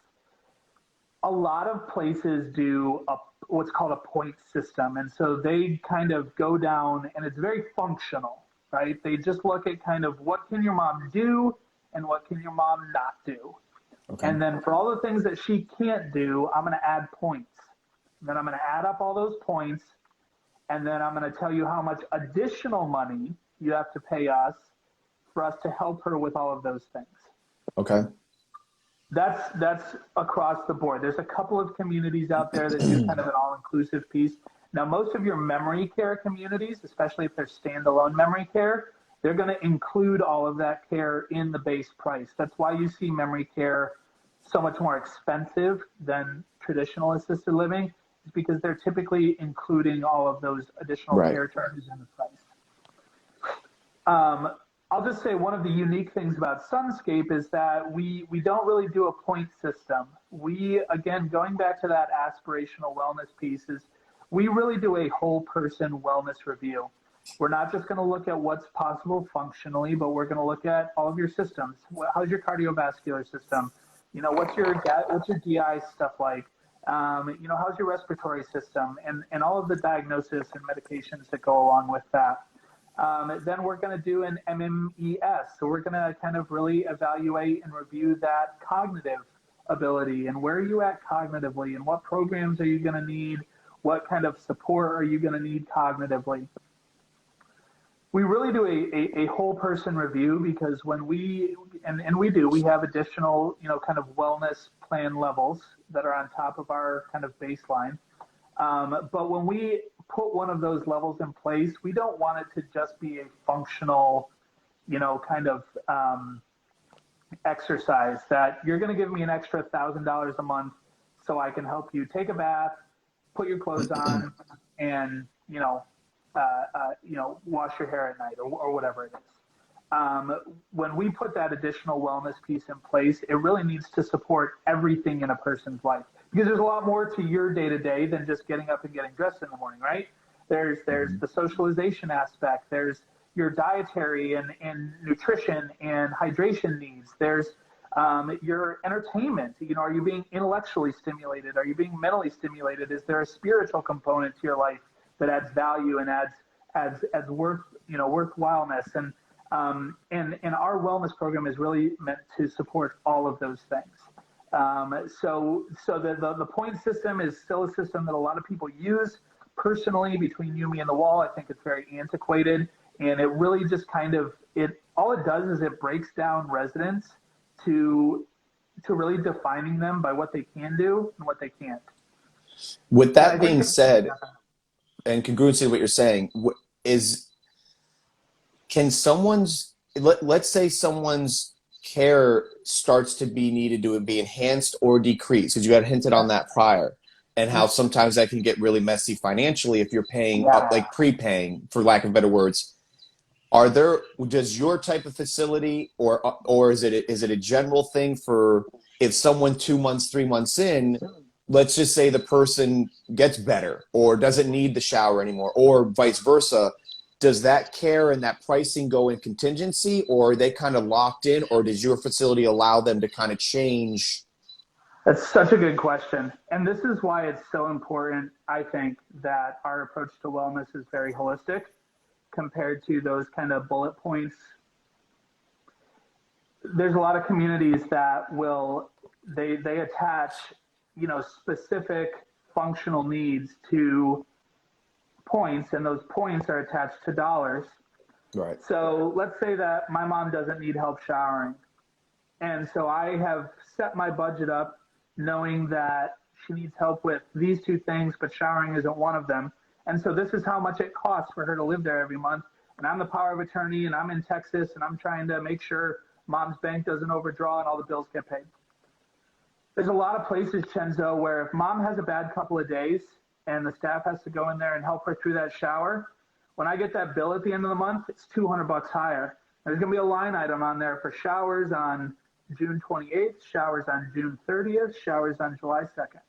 A lot of places do what's called a point system. And so they kind of go down, and it's very functional, right? They just look at kind of what can your mom do and what can your mom not do. Okay. And then for all the things that she can't do, I'm going to add points. Then I'm going to add up all those points, and then I'm going to tell you how much additional money you have to pay us for us to help her with all of those things. Okay. That's across the board. There's a couple of communities out there that do kind of an all-inclusive piece. Now, most of your memory care communities, especially if they're standalone memory care, they're going to include all of that care in the base price. That's why you see memory care so much more expensive than traditional assisted living, is because they're typically including all of those additional care charges in the price. I'll just say one of the unique things about Sunscape is that we don't really do a point system. We, again, going back to that aspirational wellness piece, is we really do a whole person wellness review. We're not just going to look at what's possible functionally, but we're going to look at all of your systems. How's your cardiovascular system? What's your GI stuff like? How's your respiratory system? And all of the diagnosis and medications that go along with that. Then we're going to do an MMES. So we're going to kind of really evaluate and review that cognitive ability and where are you at cognitively and what programs are you going to need? What kind of support are you going to need cognitively? We really do a whole person review because when we have additional, kind of wellness plan levels that are on top of our kind of baseline. But when we put one of those levels in place, we don't want it to just be a functional, kind of exercise that you're going to give me an extra $1,000 a month so I can help you take a bath, put your clothes on, and, wash your hair at night or whatever it is. When we put that additional wellness piece in place, it really needs to support everything in a person's life. Because there's a lot more to your day-to-day than just getting up and getting dressed in the morning, right? There's the socialization aspect. There's your dietary and nutrition and hydration needs. There's your entertainment. Are you being intellectually stimulated? Are you being mentally stimulated? Is there a spiritual component to your life that adds value and adds worthwhileness? And our wellness program is really meant to support all of those things. So the point system is still a system that a lot of people use. Personally, between you, me, and the wall, I think it's very antiquated, and it really just kind of all it does is it breaks down residents to to really defining them by what they can do and what they can't. With And I that think being said, and congruency to what you're saying, is can someone's let's say someone's care starts to be needed to be enhanced or decreased, because you had hinted on that prior, and how sometimes that can get really messy financially if you're paying up, like prepaying, for lack of better words. Does your type of facility, or is it a general thing for if someone 2 months, 3 months in, let's just say the person gets better or doesn't need the shower anymore, or vice versa, does that care and that pricing go in contingency, or are they kind of locked in, or does your facility allow them to kind of change? That's such a good question. And this is why it's so important, I think, that our approach to wellness is very holistic compared to those kind of bullet points. There's a lot of communities that they attach, specific functional needs to points, and those points are attached to dollars. Right. So let's say that my mom doesn't need help showering. And so I have set my budget up knowing that she needs help with these two things, but showering isn't one of them. And so this is how much it costs for her to live there every month. And I'm the power of attorney, and I'm in Texas, and I'm trying to make sure mom's bank doesn't overdraw and all the bills get paid. There's a lot of places, Chenzo, where if mom has a bad couple of days and the staff has to go in there and help her through that shower, when I get that bill at the end of the month, it's $200 higher. There's going to be a line item on there for showers on June 28th, showers on June 30th, showers on July 2nd.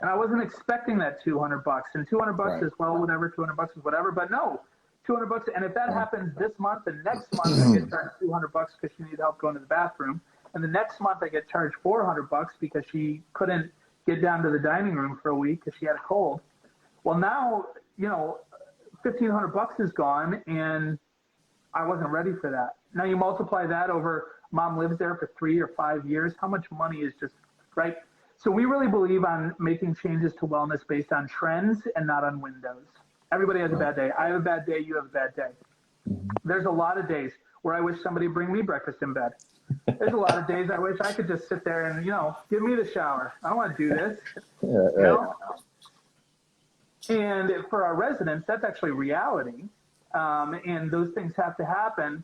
And I wasn't expecting that $200. And $200 is, well, whatever, $200 is whatever. But no, $200. And if that happens this month, the next month I get charged $200 because she needed help going to the bathroom. And the next month I get charged $400 because she couldn't get down to the dining room for a week because she had a cold. Well, now, $1,500 is gone, and I wasn't ready for that. Now you multiply that over mom lives there for 3 or 5 years. How much money is just, right? So we really believe on making changes to wellness based on trends and not on windows. Everybody has a bad day. I have a bad day. You have a bad day. There's a lot of days where I wish somebody would bring me breakfast in bed. There's a lot of days I wish I could just sit there and, give me the shower. I don't want to do this. And for our residents, that's actually reality. And those things have to happen.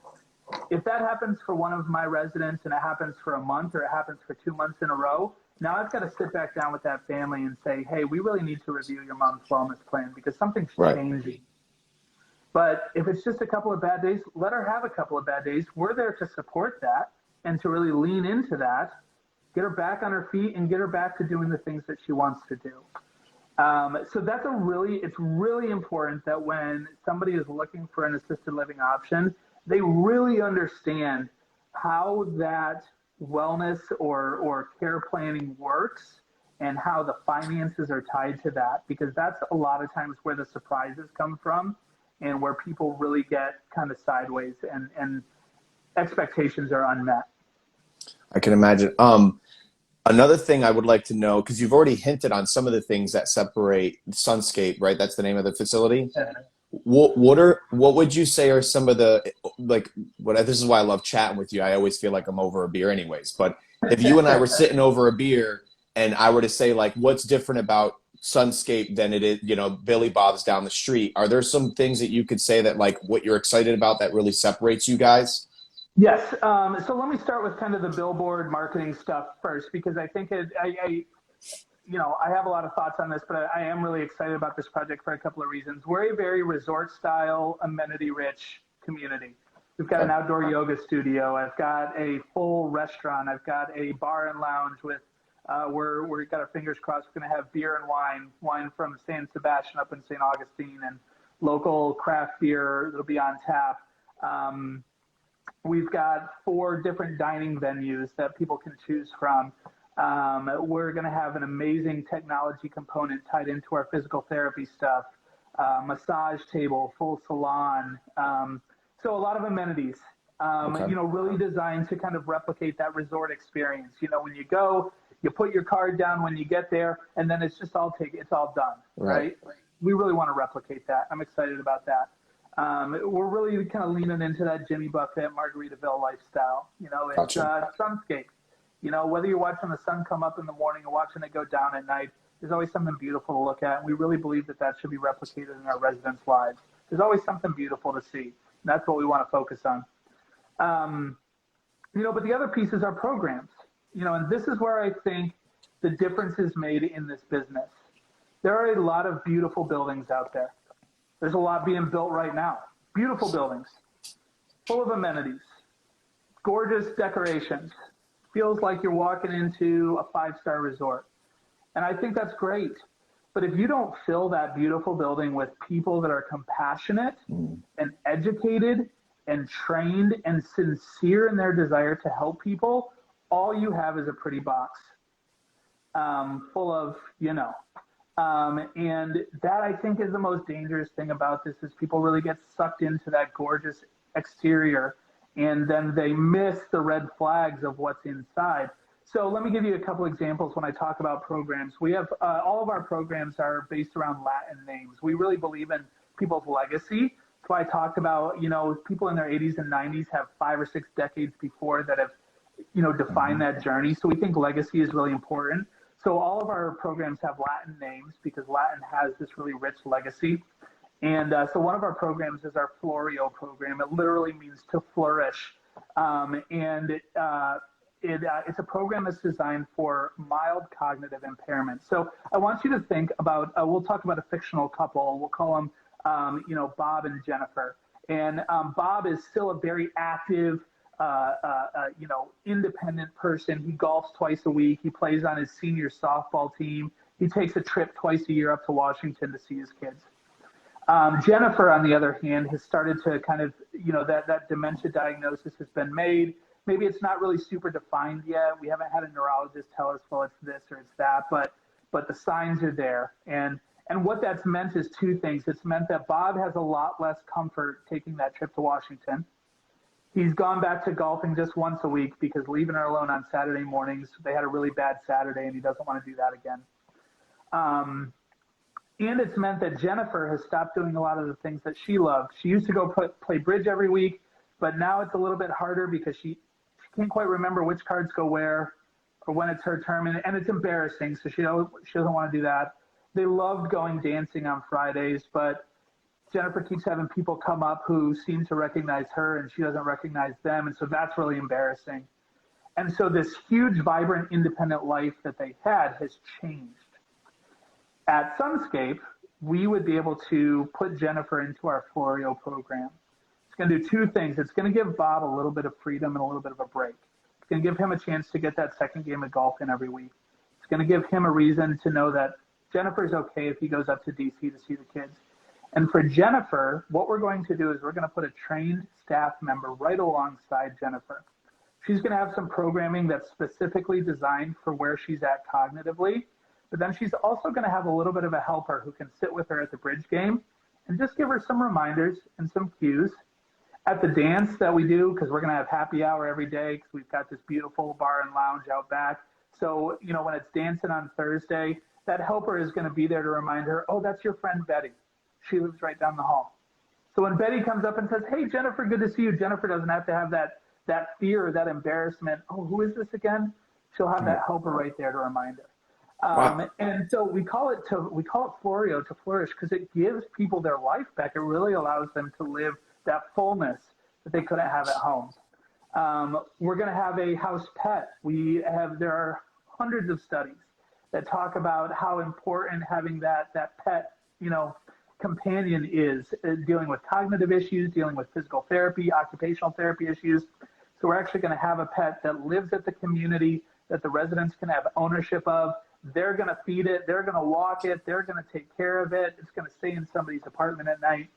If that happens for one of my residents and it happens for a month or it happens for 2 months in a row, now I've got to sit back down with that family and say, hey, we really need to review your mom's wellness plan because something's changing. But if it's just a couple of bad days, let her have a couple of bad days. We're there to support that and to really lean into that, get her back on her feet and get her back to doing the things that she wants to do. So that's it's really important that when somebody is looking for an assisted living option, they really understand how that wellness or care planning works and how the finances are tied to that, because that's a lot of times where the surprises come from and where people really get kind of sideways and expectations are unmet. I can imagine. Another thing I would like to know, because you've already hinted on some of the things that separate Sunscape, right? That's the name of the facility. What would you say are some of the, this is why I love chatting with you. I always feel like I'm over a beer anyways. But if you and I were sitting over a beer and I were to say, what's different about Sunscape than it is, Billy Bob's down the street, are there some things that you could say that what you're excited about that really separates you guys? Yes. So let me start with kind of the billboard marketing stuff first, because I think I have a lot of thoughts on this, but I am really excited about this project for a couple of reasons. We're a very resort-style, amenity-rich community. We've got an outdoor yoga studio. I've got a full restaurant. I've got a bar and lounge with, we've got our fingers crossed. We're going to have beer and wine from San Sebastian up in St. Augustine, and local craft beer that'll be on tap. We've got 4 different dining venues that people can choose from. We're going to have an amazing technology component tied into our physical therapy stuff, massage table, full salon. So a lot of amenities, really designed to kind of replicate that resort experience. When you go, you put your card down when you get there, and then it's all done, right? We really want to replicate that. I'm excited about that. We're really kind of leaning into that Jimmy Buffett, Margaritaville lifestyle. It's Sunscape. You know, whether you're watching the sun come up in the morning or watching it go down at night, there's always something beautiful to look at. And we really believe that that should be replicated in our residents' lives. There's always something beautiful to see. And that's what we want to focus on. You know, but the other piece is our programs. You know, and this is where I think the difference is made in this business. There are a lot of beautiful buildings out there. There's a lot being built right now. Beautiful buildings, full of amenities, gorgeous decorations. Feels like you're walking into a 5-star resort. And I think that's great. But if you don't fill that beautiful building with people that are compassionate and educated and trained and sincere in their desire to help people, all you have is a pretty box full of, you know. And that, I think, is the most dangerous thing about this, is people really get sucked into that gorgeous exterior, and then they miss the red flags of what's inside. So let me give you a couple examples when I talk about programs. We have all of our programs are based around Latin names. We really believe in people's legacy. That's why I talked about, you know, people in their 80s and 90s have 5 or 6 decades before that have, you know, defined that journey. So we think legacy is really important. So all of our programs have Latin names because Latin has this really rich legacy. And so one of our programs is our Florio program. It literally means to flourish. It's a program that's designed for mild cognitive impairment. So I want you to think about, we'll talk about a fictional couple. We'll call them, you know, Bob and Jennifer. And Bob is still a very active, you know, independent person. He golfs twice a week. He plays on his senior softball team. He takes a trip twice a year up to Washington to see his kids. Jennifer, on the other hand, has started to kind of, you know, that dementia diagnosis has been made. Maybe it's not really super defined yet. We haven't had a neurologist tell us, well, it's this or it's that, but the signs are there. And what that's meant is 2 things. It's meant that Bob has a lot less comfort taking that trip to Washington. He's gone back to golfing just once a week because leaving her alone on Saturday mornings, they had a really bad Saturday and he doesn't want to do that again. And it's meant that Jennifer has stopped doing a lot of the things that she loved. She used to go play bridge every week, but now it's a little bit harder because she can't quite remember which cards go where or when it's her turn, and it's embarrassing, so she doesn't want to do that. They loved going dancing on Fridays, but Jennifer keeps having people come up who seem to recognize her and she doesn't recognize them, and so that's really embarrassing. And so this huge, vibrant, independent life that they had has changed. At Sunscape, we would be able to put Jennifer into our Florio program. It's going to do 2 things. It's going to give Bob a little bit of freedom and a little bit of a break. It's going to give him a chance to get that second game of golf in every week. It's going to give him a reason to know that Jennifer's okay if he goes up to DC to see the kids. And for Jennifer, what we're going to do is we're going to put a trained staff member right alongside Jennifer. She's going to have some programming that's specifically designed for where she's at cognitively, but then she's also going to have a little bit of a helper who can sit with her at the bridge game and just give her some reminders and some cues. At the dance that we do, because we're going to have happy hour every day because we've got this beautiful bar and lounge out back. So, you know, when it's dancing on Thursday, that helper is going to be there to remind her, oh, that's your friend Betty. She lives right down the hall. So when Betty comes up and says, hey, Jennifer, good to see you, Jennifer doesn't have to have that fear or that embarrassment. Oh, who is this again? She'll have that helper right there to remind her. Wow. And so we call it Florio, to flourish, because it gives people their life back. It really allows them to live that fullness that they couldn't have at home. We're going to have a house pet. There are hundreds of studies that talk about how important having that pet, you know, companion is dealing with cognitive issues, dealing with physical therapy, occupational therapy issues. So we're actually going to have a pet that lives at the community that the residents can have ownership of. They're going to feed it. They're going to walk it. They're going to take care of it. It's going to stay in somebody's apartment at night.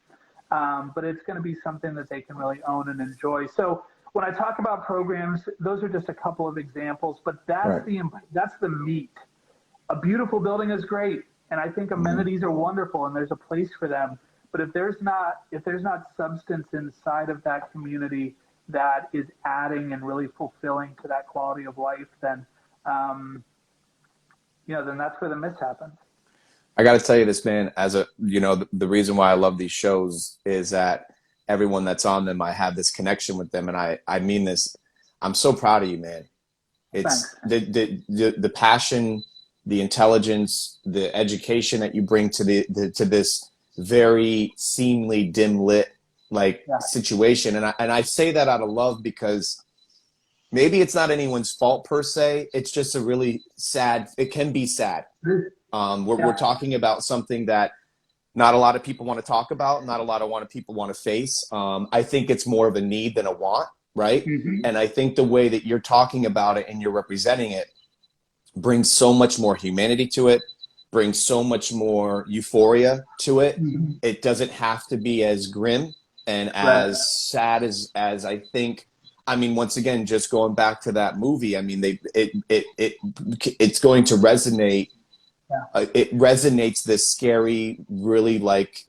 But it's going to be something that they can really own and enjoy. So when I talk about programs, those are just a couple of examples, but that's the meat. A beautiful building is great, and I think amenities are wonderful, and there's a place for them. But if there's not substance inside of that community that is adding and really fulfilling to that quality of life, then then that's where the miss happens. I got to tell you this, man, the reason why I love these shows is that everyone that's on them, I have this connection with them. And I mean this, I'm so proud of you, man. It's Thanks. the passion, the intelligence, the education that you bring to to this very seemingly dim lit like Yeah. situation. And I say that out of love because maybe it's not anyone's fault per se. It's just a really sad, it can be sad. We're talking about something that not a lot of people want to talk about, not a lot of people want to face. I think it's more of a need than a want, right? Mm-hmm. And I think the way that you're talking about it and you're representing it brings so much more humanity to it, brings so much more euphoria to it. Mm-hmm. It doesn't have to be as grim and Right. as sad as I think. I mean, once again, just going back to that movie, I mean, it's going to resonate. It resonates this scary, really like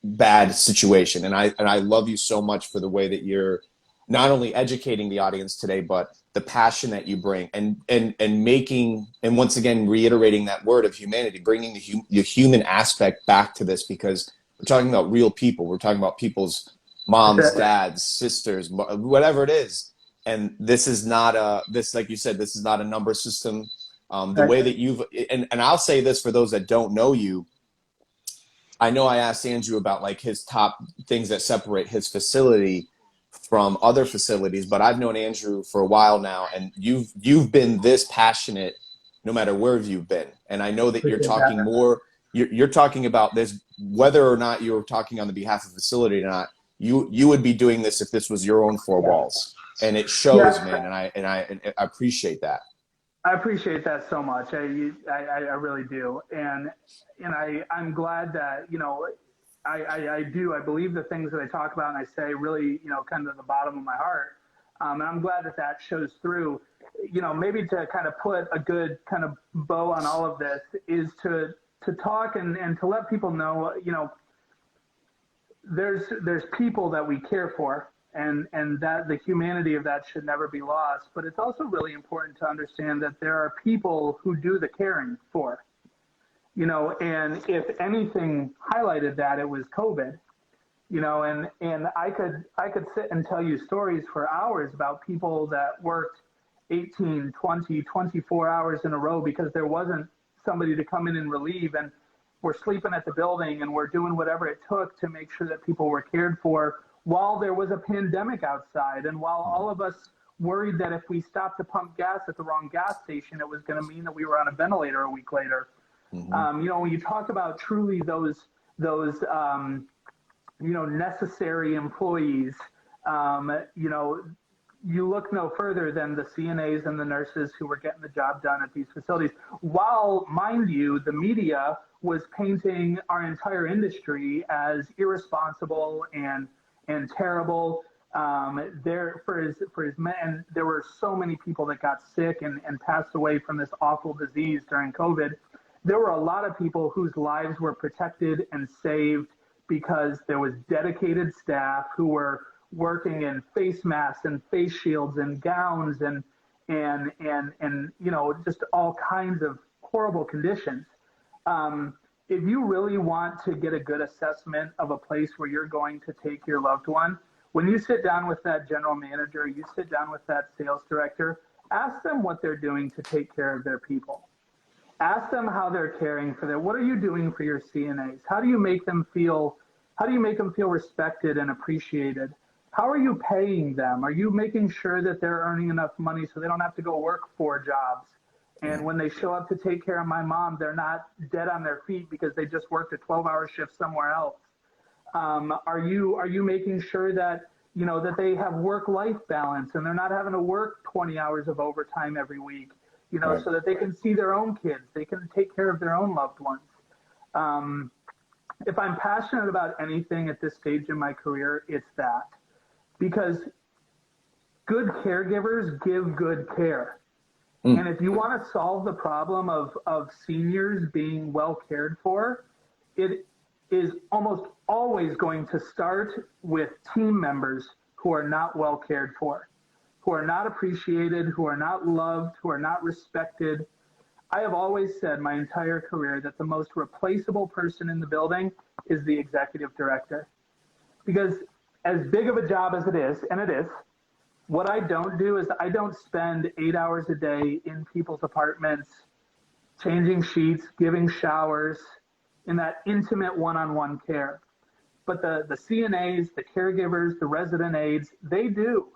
bad situation. And I love you so much for the way that you're not only educating the audience today, but the passion that you bring and making, and once again, reiterating that word of humanity, bringing the human aspect back to this, because we're talking about real people. We're talking about people's moms, dads, sisters, whatever it is. And this is not like you said, this is not a number system. The way that you've, and I'll say this for those that don't know you, I know I asked Andrew about like his top things that separate his facility from other facilities, but I've known Andrew for a while now, and you've been this passionate no matter where you've been. And I know that you're talking more, you're talking about this, whether or not you're talking on the behalf of the facility or not, you would be doing this if this was your own four walls. And it shows, man, and I appreciate that. I appreciate that so much. I really do. And I'm glad that, you know, I believe the things that I talk about and I say really, you know, kind of the bottom of my heart. And I'm glad that shows through. You know, maybe to kind of put a good kind of bow on all of this is to talk and to let people know, you know, there's people that we care for, and that the humanity of that should never be lost. But it's also really important to understand that there are people who do the caring for, you know, and if anything highlighted that, it was COVID, you know, and I could sit and tell you stories for hours about people that worked 18, 20, 24 hours in a row because there wasn't somebody to come in and relieve, and we're sleeping at the building and we're doing whatever it took to make sure that people were cared for while there was a pandemic outside, and while all of us worried that if we stopped to pump gas at the wrong gas station, it was going to mean that we were on a ventilator a week later. Mm-hmm. You know, when you talk about truly those you know, necessary employees, you know, you look no further than the CNAs and the nurses who were getting the job done at these facilities. While, mind you, the media was painting our entire industry as irresponsible and terrible. For his men, there were so many people that got sick and passed away from this awful disease during COVID. There were a lot of people whose lives were protected and saved because there was dedicated staff who were working in face masks and face shields and gowns and you know, just all kinds of horrible conditions. If you really want to get a good assessment of a place where you're going to take your loved one, when you sit down with that general manager, you sit down with that sales director, ask them what they're doing to take care of their people. Ask them how they're caring for them. What are you doing for your CNAs? How do you make them feel respected and appreciated? How are you paying them? Are you making sure that they're earning enough money so they don't have to go work 4 jobs? And when they show up to take care of my mom, they're not dead on their feet because they just worked a 12-hour shift somewhere else. Are you making sure that, you know, that they have work-life balance and they're not having to work 20 hours of overtime every week, you know, so that they can see their own kids, they can take care of their own loved ones. If I'm passionate about anything at this stage in my career, it's that. Because good caregivers give good care. And if you want to solve the problem of seniors being well cared for, it is almost always going to start with team members who are not well cared for, who are not appreciated, who are not loved, who are not respected. I have always said my entire career that the most replaceable person in the building is the executive director. Because as big of a job as it is, and it is, What I don't do is I don't spend 8 hours a day in people's apartments, changing sheets, giving showers, in that intimate one-on-one care. But the CNAs, the caregivers, the resident aides, they do.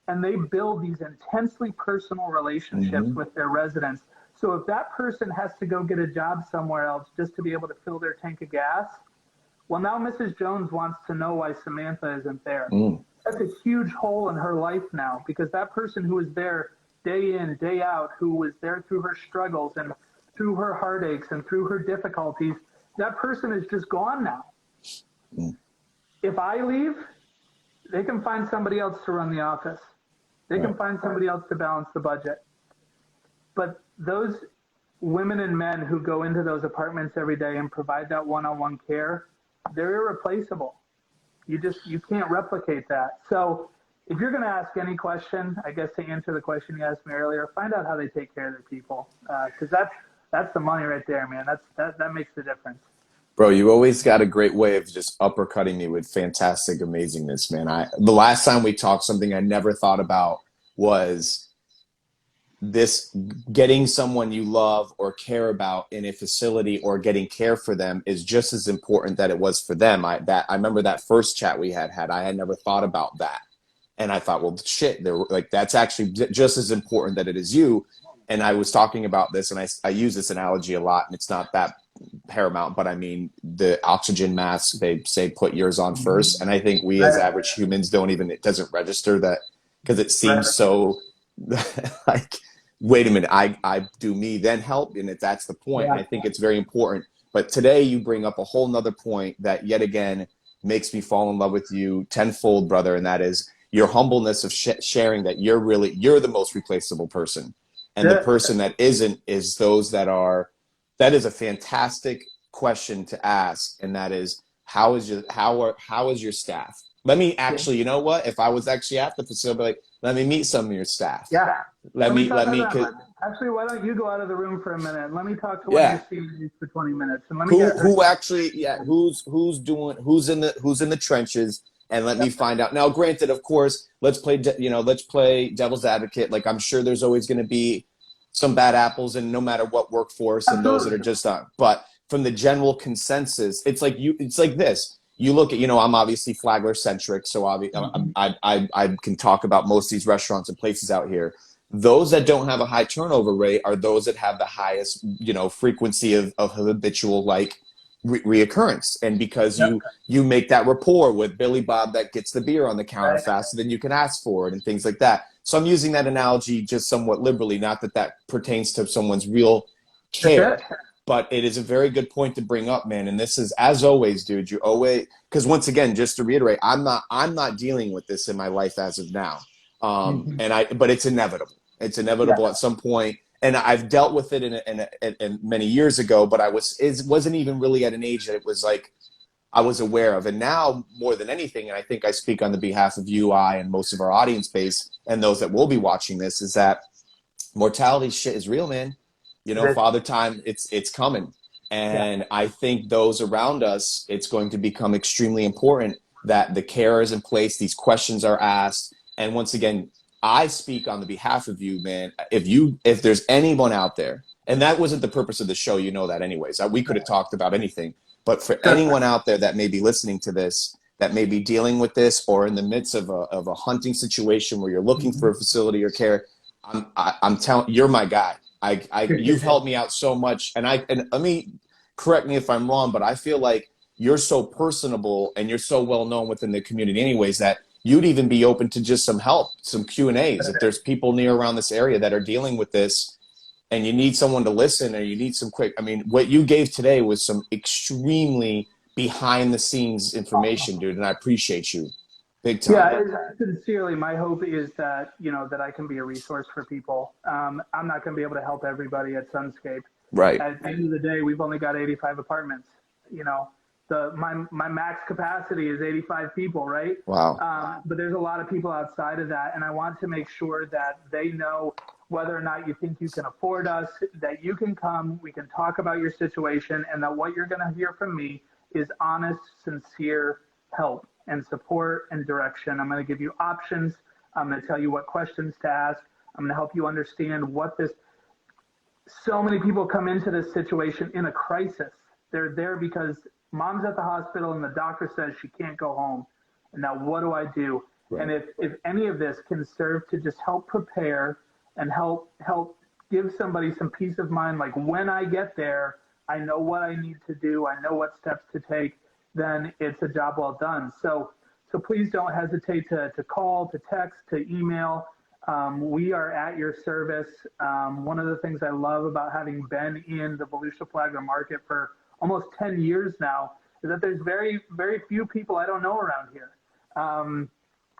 And they build these intensely personal relationships with their residents. So if that person has to go get a job somewhere else just to be able to fill their tank of gas, well, now Mrs. Jones wants to know why Samantha isn't there. That's a huge hole in her life now, because that person who was there day in, day out, who was there through her struggles and through her heartaches and through her difficulties, that person is just gone now. If I leave, they can find somebody else to run the office. They can find somebody else to balance the budget. But those women and men who go into those apartments every day and provide that one-on-one care, they're irreplaceable. You can't replicate that. So if you're going to ask any question, I guess to answer the question you asked me earlier, find out how they take care of their people, because that's the money right there, man. That makes the difference. Bro, you always got a great way of just uppercutting me with fantastic amazingness, man. The last time we talked, something I never thought about was this: getting someone you love or care about in a facility or getting care for them is just as important that it was for them. I remember that first chat we had. I had never thought about that. And I thought, well, shit, that's actually just as important that it is you. And I was talking about this, and I use this analogy a lot, and it's not that paramount, but I mean, the oxygen mask, they say put yours on first. And I think we as average humans it doesn't register that, because it seems so like, wait a minute, I do me, then help. And that's the point. And I think it's very important. But today you bring up a whole nother point that yet again makes me fall in love with you tenfold, brother. And that is your humbleness of sharing that you're the most replaceable person. And the person that isn't is those that are. That is a fantastic question to ask. And that is, how is your staff? Let me actually, you know what? If I was actually at the facility, like, let me meet some of your staff. Yeah. Let me. Actually, why don't you go out of the room for a minute? Let me talk to one of your CNAs for 20 minutes, and let me who's in the trenches, and let me find out. Now, granted, of course, let's play devil's advocate. Like, I'm sure there's always going to be some bad apples, and no matter what workforce, and those that are just on. But from the general consensus, it's like this. You look at, I'm obviously Flagler centric, so I can talk about most of these restaurants and places out here. Those that don't have a high turnover rate are those that have the highest, frequency of habitual reoccurrence. And because you make that rapport with Billy Bob that gets the beer on the counter faster than you can ask for it, and things like that. So I'm using that analogy just somewhat liberally, not that pertains to someone's real care. But it is a very good point to bring up, man. And this is, as always, dude, because once again, just to reiterate, I'm not dealing with this in my life as of now. But it's inevitable. It's inevitable at some point. And I've dealt with it in many years ago, but it wasn't even really at an age that it was like I was aware of. And now, more than anything, and I think I speak on the behalf of you, and most of our audience base, and those that will be watching this, is that mortality shit is real, man. Father time, it's coming. And I think those around us, it's going to become extremely important that the care is in place, these questions are asked. And once again, I speak on the behalf of you, man. If there's anyone out there, and that wasn't the purpose of the show, that anyways, we could have talked about anything. But for anyone out there that may be listening to this, that may be dealing with this, or in the midst of a hunting situation where you're looking for a facility or care, I'm telling you're my guy. You've helped me out so much, and let me correct me if I'm wrong, but I feel like you're so personable and you're so well known within the community, anyways, that you'd even be open to just some help, some Q&As. If there's people near around this area that are dealing with this, and you need someone to listen, or you need some quick. I mean, what you gave today was some extremely behind the scenes information, dude, and I appreciate you. Big time. Yeah, sincerely, my hope is that, that I can be a resource for people. I'm not going to be able to help everybody at Sunscape. Right. At the end of the day, we've only got 85 apartments. My max capacity is 85 people, right? Wow. But there's a lot of people outside of that, and I want to make sure that they know whether or not you think you can afford us, that you can come, we can talk about your situation, and that what you're going to hear from me is honest, sincere help and support and direction. I'm going to give you options. I'm going to tell you what questions to ask. I'm going to help you understand what this. So many people come into this situation in a crisis. They're there because mom's at the hospital and the doctor says she can't go home. And now what do I do? Right. And if any of this can serve to just help prepare and help give somebody some peace of mind, like when I get there, I know what I need to do, I know what steps to take, then it's a job well done. So please don't hesitate to call, to text, to email. We are at your service. One of the things I love about having been in the Volusia Flagler market for almost 10 years now is that there's very, very few people I don't know around here.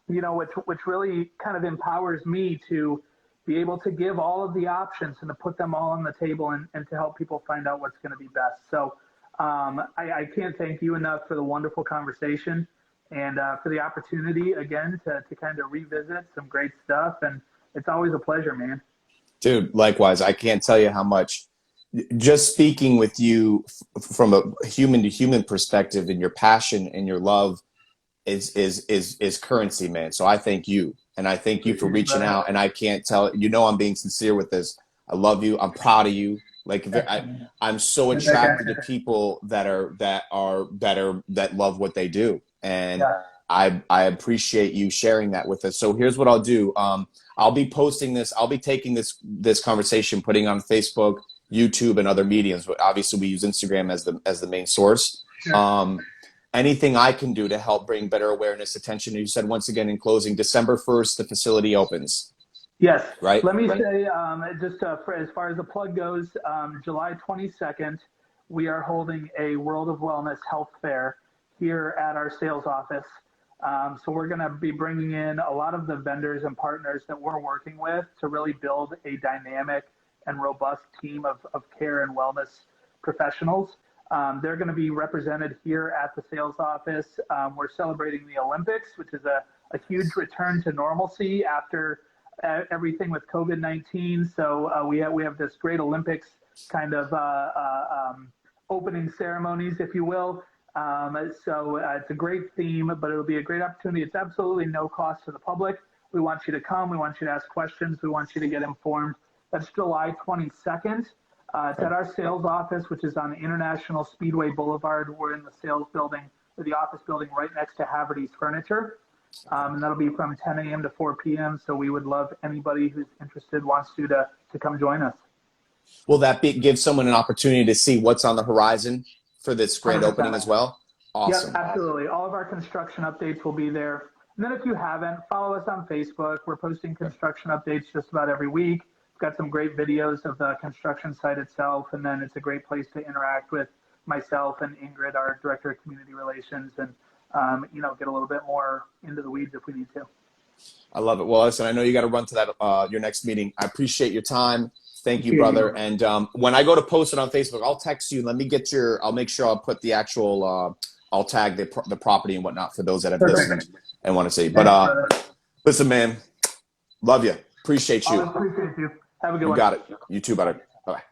Which really kind of empowers me to be able to give all of the options and to put them all on the table and to help people find out what's going to be best. So I can't thank you enough for the wonderful conversation and for the opportunity again to kind of revisit some great stuff. And it's always a pleasure, man. Dude, likewise. I can't tell you how much just speaking with you from a human to human perspective and your passion and your love is currency, man. So I thank you, and I thank you for reaching out. And I can't tell, I'm being sincere with this. I love you. I'm proud of you. Like I'm so attracted to people that love what they do, and I appreciate you sharing that with us. So here's what I'll do. I'll be posting this. I'll be taking this conversation, putting it on Facebook, YouTube, and other mediums. But obviously, we use Instagram as the main source. Sure. Anything I can do to help bring better awareness, attention. You said once again in closing, December 1st, the facility opens. Yes. Right. Let me say, for as far as the plug goes, July 22nd, we are holding a World of Wellness Health Fair here at our sales office. So we're going to be bringing in a lot of the vendors and partners that we're working with to really build a dynamic and robust team of care and wellness professionals. They're going to be represented here at the sales office. We're celebrating the Olympics, which is a huge return to normalcy after everything with COVID-19. So we have this great Olympics kind of opening ceremonies, if you will. So it's a great theme, but it'll be a great opportunity. It's absolutely no cost to the public. We want you to come. We want you to ask questions. We want you to get informed. That's July 22nd. It's at our sales office, which is on International Speedway Boulevard. We're in the sales building, or the office building right next to Haverty's Furniture. And that'll be from 10 a.m. to 4 p.m. So we would love anybody who's interested, wants to come join us. Will that give someone an opportunity to see what's on the horizon for this grand 100%. Opening as well? Awesome. Yep, absolutely. All of our construction updates will be there. And then if you haven't, follow us on Facebook. We're posting construction updates just about every week. Got some great videos of the construction site itself, and then it's a great place to interact with myself and Ingrid, our Director of Community Relations, and get a little bit more into the weeds if we need to. I love it. Well, listen, I know you got to run to that your next meeting. I appreciate your time. Thank you, brother. And when I go to post it on Facebook, I'll text you. Let me get I'll make sure I'll put the actual. I'll tag the property and whatnot for those that have listened and want to see. But listen, man, love you. Appreciate you. I appreciate you. Have a good one. You got it. You too, brother. Bye-bye.